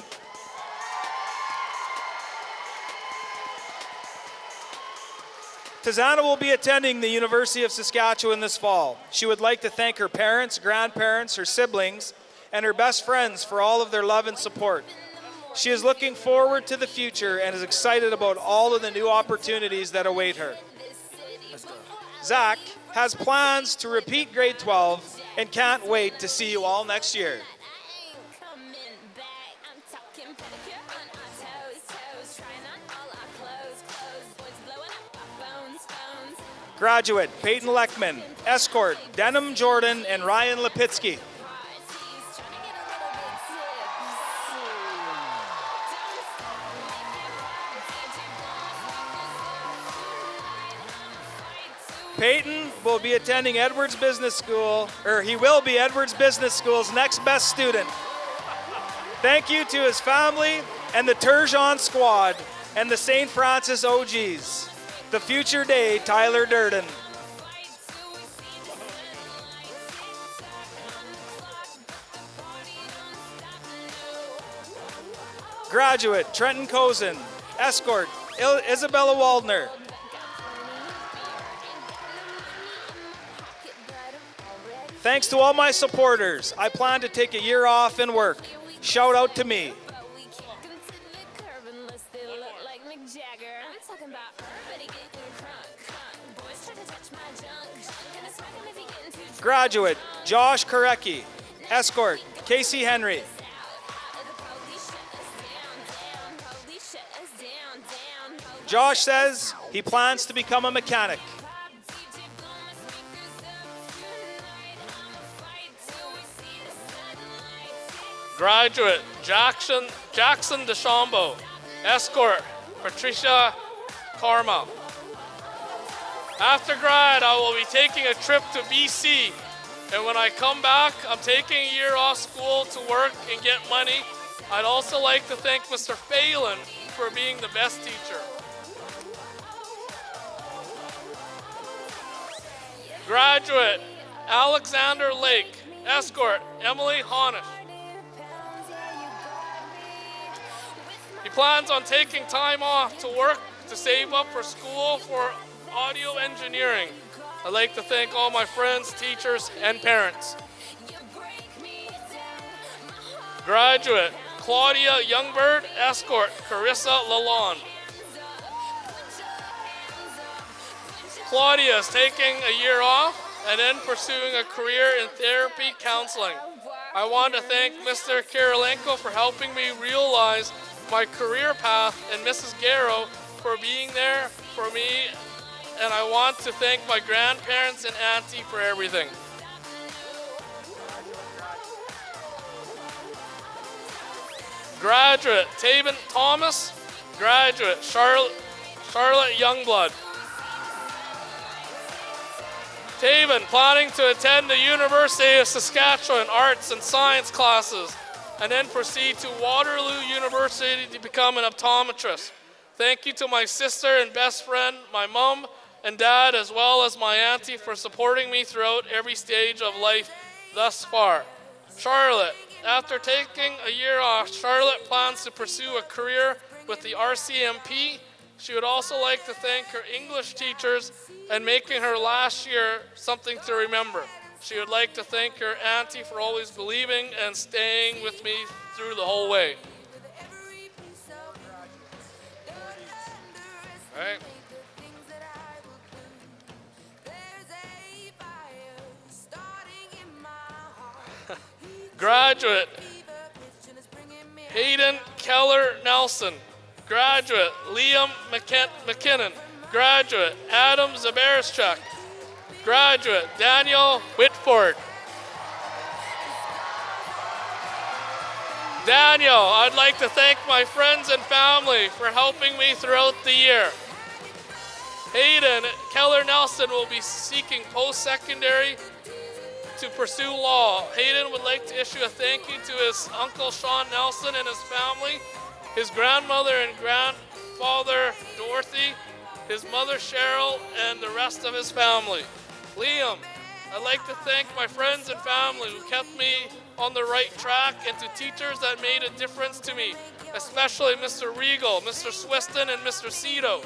Tizana will be attending the University of Saskatchewan this fall. She would like to thank her parents, grandparents, her siblings, and her best friends for all of their love and support. She is looking forward to the future and is excited about all of the new opportunities that await her. Zach has plans to repeat grade 12 and can't wait to see you all next year. Graduate, Peyton Leckman, escort, Denham Jordan and Ryan Lipitsky. Peyton will be attending Edwards Business School, or he will be Edwards Business School's next best student. Thank you to his family and the Turgeon squad and the St. Francis OGs. The future day, Tyler Durden. Graduate, Trenton Cozen, escort, Isabella Waldner. Thanks to all my supporters. I plan to take a year off and work. Shout out to me. Graduate, Josh Korecki, escort, Casey Henry. Josh says he plans to become a mechanic. Graduate, Jackson DeChambeau, escort, Patricia Karma. After grad, I will be taking a trip to BC, and when I come back, I'm taking a year off school to work and get money. I'd also like to thank Mr. Phelan for being the best teacher. Graduate, Alexander Lake, escort, Emily Honish. He plans on taking time off to work to save up for school for audio engineering. I'd like to thank all my friends, teachers, and parents. Graduate, Claudia Youngbird, escort, Carissa Lalonde. Claudia is taking a year off and then pursuing a career in therapy counseling. I want to thank Mr. Kirilenko for helping me realize my career path and Mrs. Garrow for being there for me, and I want to thank my grandparents and auntie for everything. Graduate, Taven Thomas. Graduate, Charlotte Youngblood. Taven planning to attend the University of Saskatchewan arts and science classes and then proceed to Waterloo University to become an optometrist. Thank you to my sister and best friend, my mom and dad, as well as my auntie for supporting me throughout every stage of life thus far. Charlotte, after taking a year off, Charlotte plans to pursue a career with the RCMP. She would also like to thank her English teachers and making her last year something to remember. She would like to thank her auntie for always believing and staying with me through the whole way. All right. Graduate, Hayden Keller Nelson. Graduate, Liam McKinnon. Graduate, Adam Zabarschuk. Graduate, Daniel Whitford. Daniel, I'd like to thank my friends and family for helping me throughout the year. Hayden Keller Nelson will be seeking post-secondary to pursue law. Hayden would like to issue a thank you to his uncle Sean Nelson and his family, his grandmother and grandfather Dorothy, his mother Cheryl, and the rest of his family. Liam, I'd like to thank my friends and family who kept me on the right track, and to teachers that made a difference to me, especially Mr. Regal, Mr. Swiston, and Mr. Cito.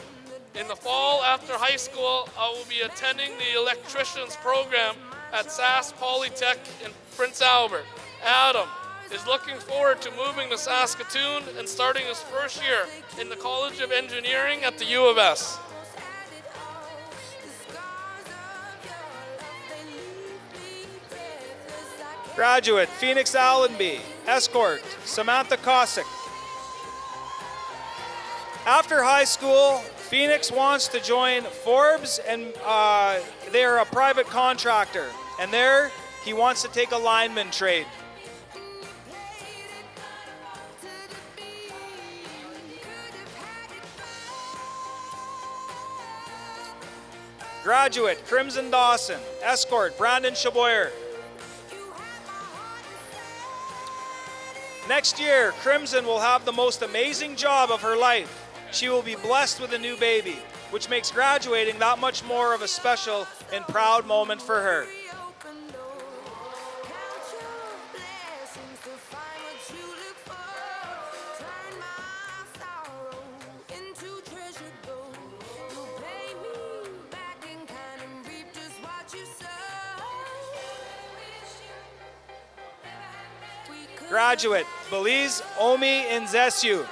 In the fall after high school, I will be attending the electricians program at SAS Polytech in Prince Albert. Adam is looking forward to moving to Saskatoon and starting his first year in the College of Engineering at the U of S. Graduate, Phoenix Allenby. Escort, Samantha Cossack. After high school, Phoenix wants to join Forbes, and they are a private contractor. And there, he wants to take a lineman trade. Graduate, Crimson Dawson. Escort, Brandon Chaboyer. Next year, Crimson will have the most amazing job of her life. She will be blessed with a new baby, which makes graduating that much more of a special and proud moment for her. Graduate, Belize Omi Nzesu.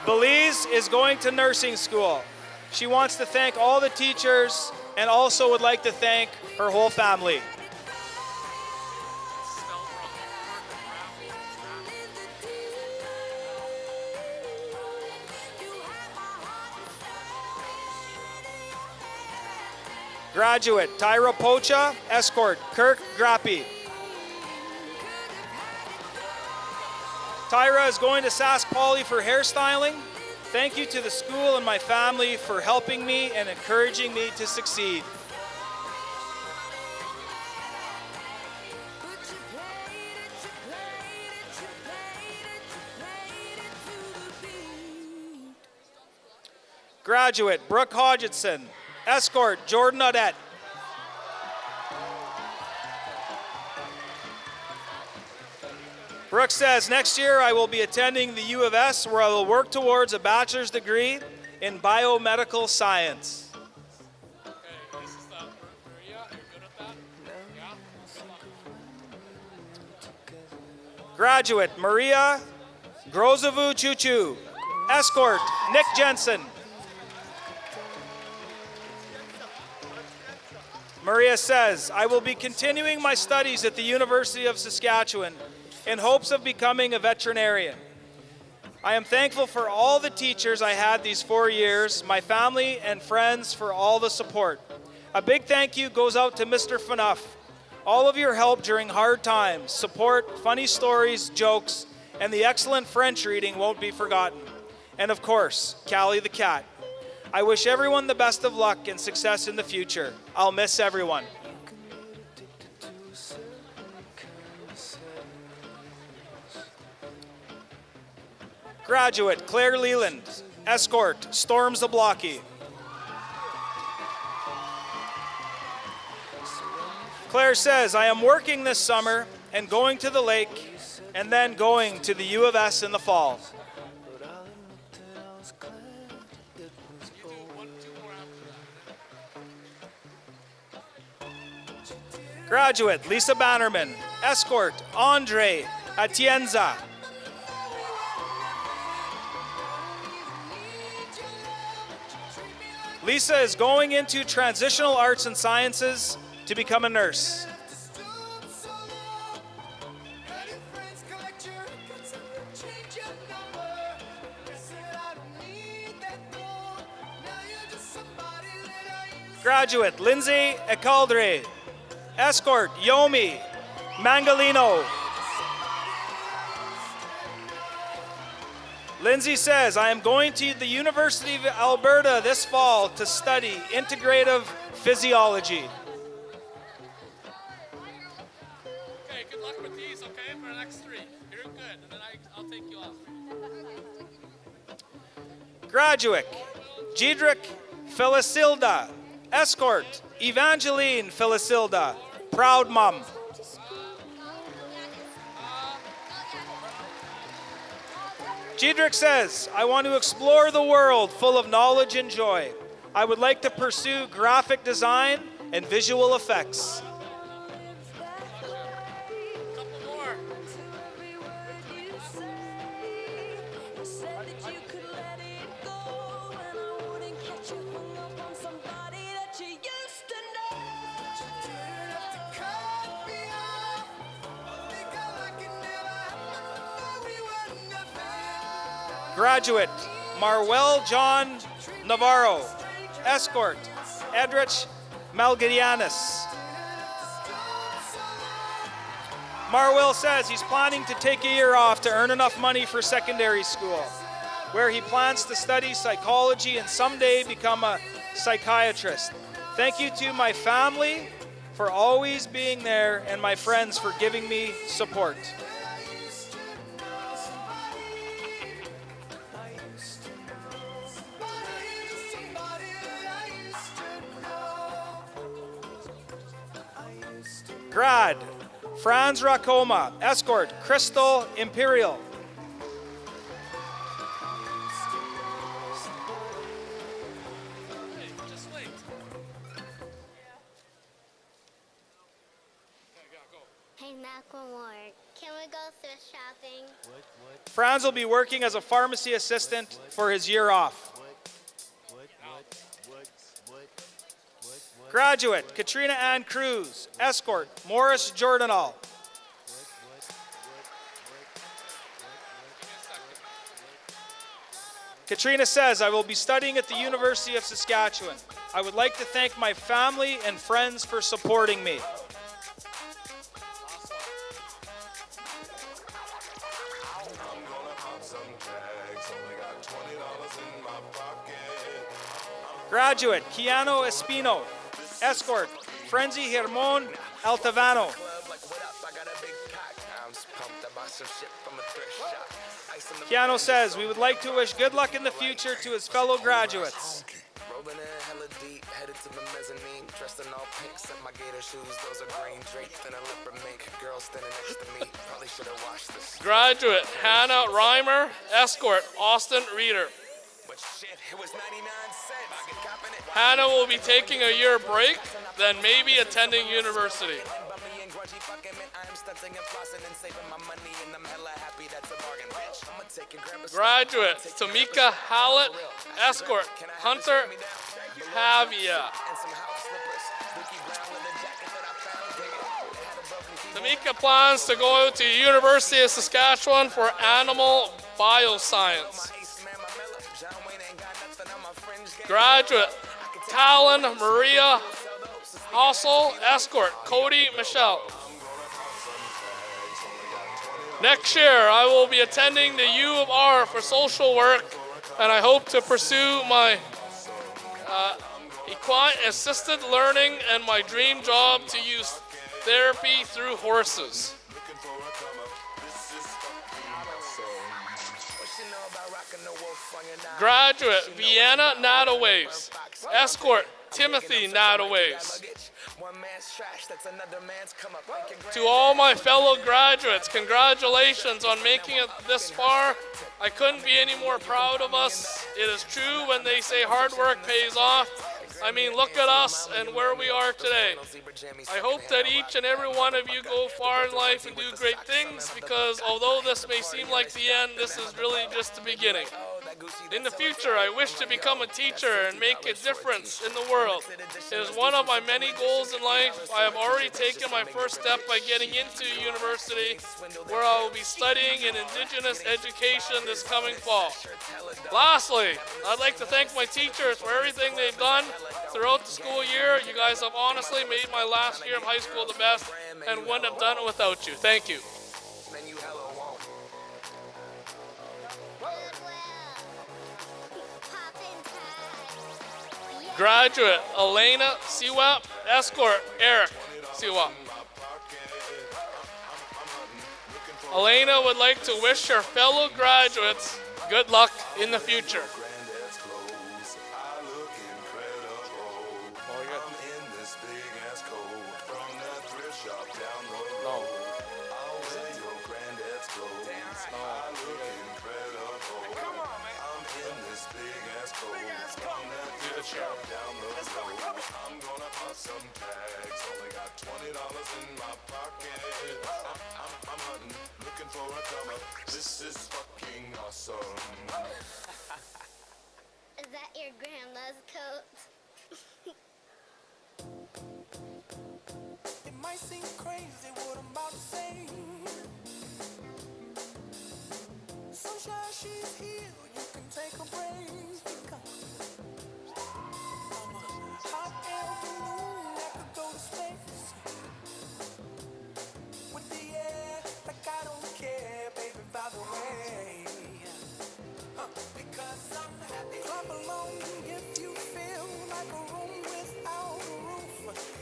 Belize is going to nursing school. She wants to thank all the teachers and also would like to thank her whole family. Graduate, Tyra Pocha. Escort, Kirk Grappi. Tyra is going to Sask Poly for hairstyling. Thank you to the school and my family for helping me and encouraging me to succeed. Graduate, Brooke Hodgson. Escort, Jordan Audette. Brooke says, next year I will be attending the U of S where I will work towards a bachelor's degree in biomedical science. Okay, this is Maria. You're good at that? Yeah? Graduate, Maria Grozovu Chuchu. Escort, Nick Jensen. Maria says, I will be continuing my studies at the University of Saskatchewan in hopes of becoming a veterinarian. I am thankful for all the teachers I had these 4 years, my family and friends for all the support. A big thank you goes out to Mr. Fanuff. All of your help during hard times, support, funny stories, jokes, and the excellent French reading won't be forgotten. And of course, Callie the cat. I wish everyone the best of luck and success in the future. I'll miss everyone. Graduate, Claire Leland. Escort, Storm Zablocki. Claire says, I am working this summer and going to the lake and then going to the U of S in the fall. Graduate, Lisa Bannerman. Escort, Andre Atienza. Lisa is going into transitional arts and sciences to become a nurse. Graduate, Lindsay Ecaldre. Escort, Yomi Mangalino. Lindsay says, I am going to the University of Alberta this fall to study integrative physiology. Okay, good luck with these, okay, for the next three. You're good, and then I'll take you off. Graduate, Jedrick Felisilda. Escort, Evangeline Felisilda. Proud mom. Jedrick says, I want to explore the world full of knowledge and joy. I would like to pursue graphic design and visual effects. Couple more. Graduate, Marwell John Navarro. Escort, Edrich Malgarianis. Marwell says he's planning to take a year off to earn enough money for secondary school, where he plans to study psychology and someday become a psychiatrist. Thank you to my family for always being there and my friends for giving me support. Grad, Franz Rakoma. Escort, Crystal Imperial. Hey, just wait. Hey, Macklemore, can we go thrift shopping? Franz will be working as a pharmacy assistant for his year off. Graduate, Katrina Ann Cruz. Escort, Morris Jordanal. Katrina says, I will be studying at the University of Saskatchewan. I would like to thank my family and friends for supporting me. Graduate, Keanu Espino. Escort, Frenzy Hermon Altavano. Keanu says, we would like to wish good luck in the future to his fellow graduates. Rolling in hella deep, headed to the mezzanine, dressed in all pink, set my gator shoes, those are green draped in a leopard mink. Girl standing next to me, probably should have washed this. Graduate, Hannah Reimer. Escort, Austin Reeder. But shit, it was 99 cents. I get copping it. Hannah will be taking a year break, then maybe attending university. Bummy and grudgy fucking man, I am stunting and flossing and saving my money, and I'm hella happy that's a bargain, bitch. I'ma take your grandpa's Graduate, Tamika Hallett. Escort, Hunter Havia. and some house slippers. Dookie brown leather jacket that I found. Dig it. It had a broken keyboard. Tamika plans to go to University of Saskatchewan for animal bioscience. Ace man, my Miller. John Wayne ain't got nothing on my fringe game. Graduate, Talon Maria Hossel. Escort, Cody Michelle. Next year, I will be attending the U of R for social work, and I hope to pursue my equine assisted learning and my dream job to use therapy through horses. Graduate, Vienna Nadaways. Escort, Timothy Nadaways. One man's trash, that's another man's come up. To all my fellow graduates, congratulations on making it this far. I couldn't be any more proud of us. It is true when they say hard work pays off. I mean, look at us and where we are today. I hope that each and every one of you go far in life and do great things, because although this may seem like the end, this is really just the beginning. In the future, I wish to become a teacher and make a difference in the world. It is one of my many goals in life. I have already taken my first step by getting into university, where I will be studying in Indigenous education this coming fall. Lastly, I'd like to thank my teachers for everything they've done throughout the school year, you guys have honestly made my last year of high school the best and wouldn't have done it without you. Thank you. Graduate Elena Siwap, escort Eric Siwap. Elena would like to wish her fellow graduates good luck in the future. I'm gonna bust some tags. Only got $20 in my pocket. I'm hunting, looking for a comer. This is fucking awesome. Is that your grandma's coat? It might seem crazy what I'm about to say. Sunshine, she's here. You can take a break. Hot air balloon that could go to space. With the air, like I don't care, baby, by the way. Because I'm happy. Clap along if you feel like a room without a roof.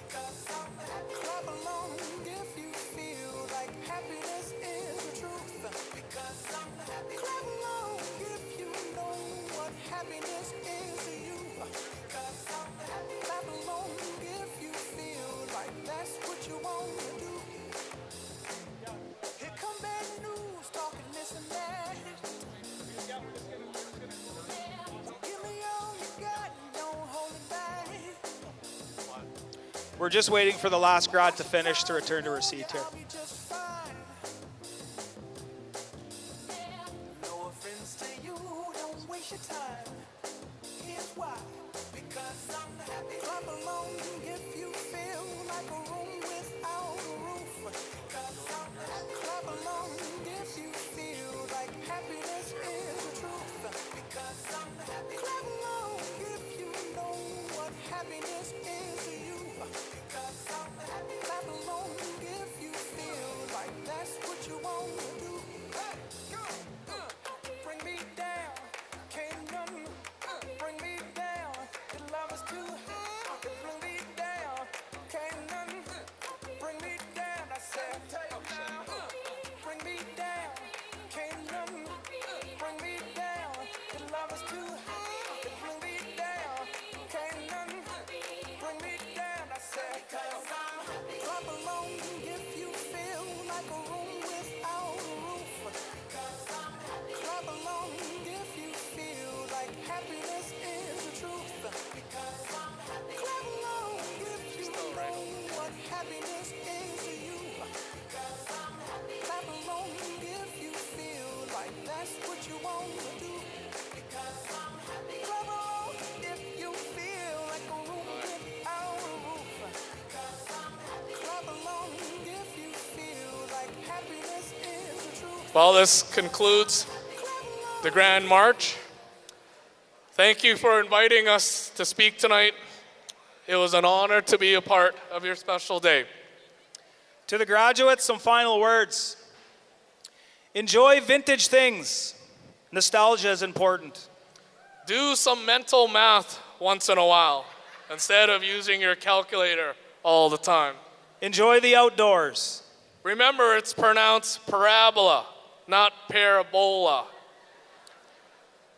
Because I'm happy. Clap along if you feel like happiness is the truth. Because I'm happy. Clap along if you know what happiness is to you. Because I'm happy. Clap along if you feel like that's what you want to do. Here come bad news, talking this and that. Give me all you got, don't hold it back. We're just waiting for the last grad to finish to return to her seat here. I'll be just fine. No offense to you, don't waste your time. Here's why. Because I'm happy. Clap along if you feel like a room without a roof. Because I'm happy. Clap along if you feel like happiness is the truth. Because I'm happy. Clap along if you know what happiness is to you. Because I'm happy. Clap along if you feel like that's what you want to do. Hey, go. Bring me down. Can't nothing bring me down. Your love is too high. Bring me down. Can't nothing bring me down. I said, bring me down. Can't nothing bring me down. Your love is too high. Bring me down. Can't nothing bring me down. I said, clap along if you feel like a room without a roof. Clap along if you feel like happiness is the truth. Clap along if you know what happiness is to you. Clap along if you feel like that's what you want to do. Clap along if you feel like a room without a roof. Clap along if you feel like happiness is the truth. Well, this concludes the Grand March. Thank you for inviting us to speak tonight. It was an honor to be a part of your special day. To the graduates, some final words. Enjoy vintage things. Nostalgia is important. Do some mental math once in a while instead of using your calculator all the time. Enjoy the outdoors. Remember, it's pronounced parabola, not parabola.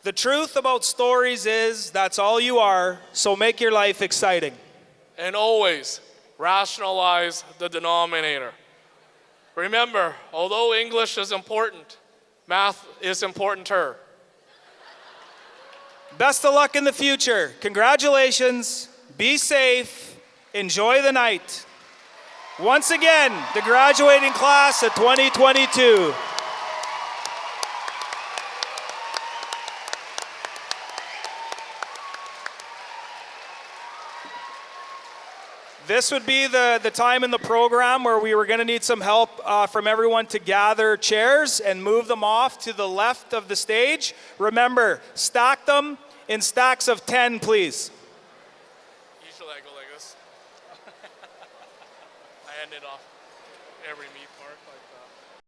The truth about stories is that's all you are, so make your life exciting. And always rationalize the denominator. Remember, although English is important, math is important to her. Best of luck in the future. Congratulations. Be safe. Enjoy the night. Once again, the graduating class of 2022. This would be the time in the program where we were going to need some help from everyone to gather chairs and move them off to the left of the stage. Remember, stack them in stacks of 10, please. it off every meeting.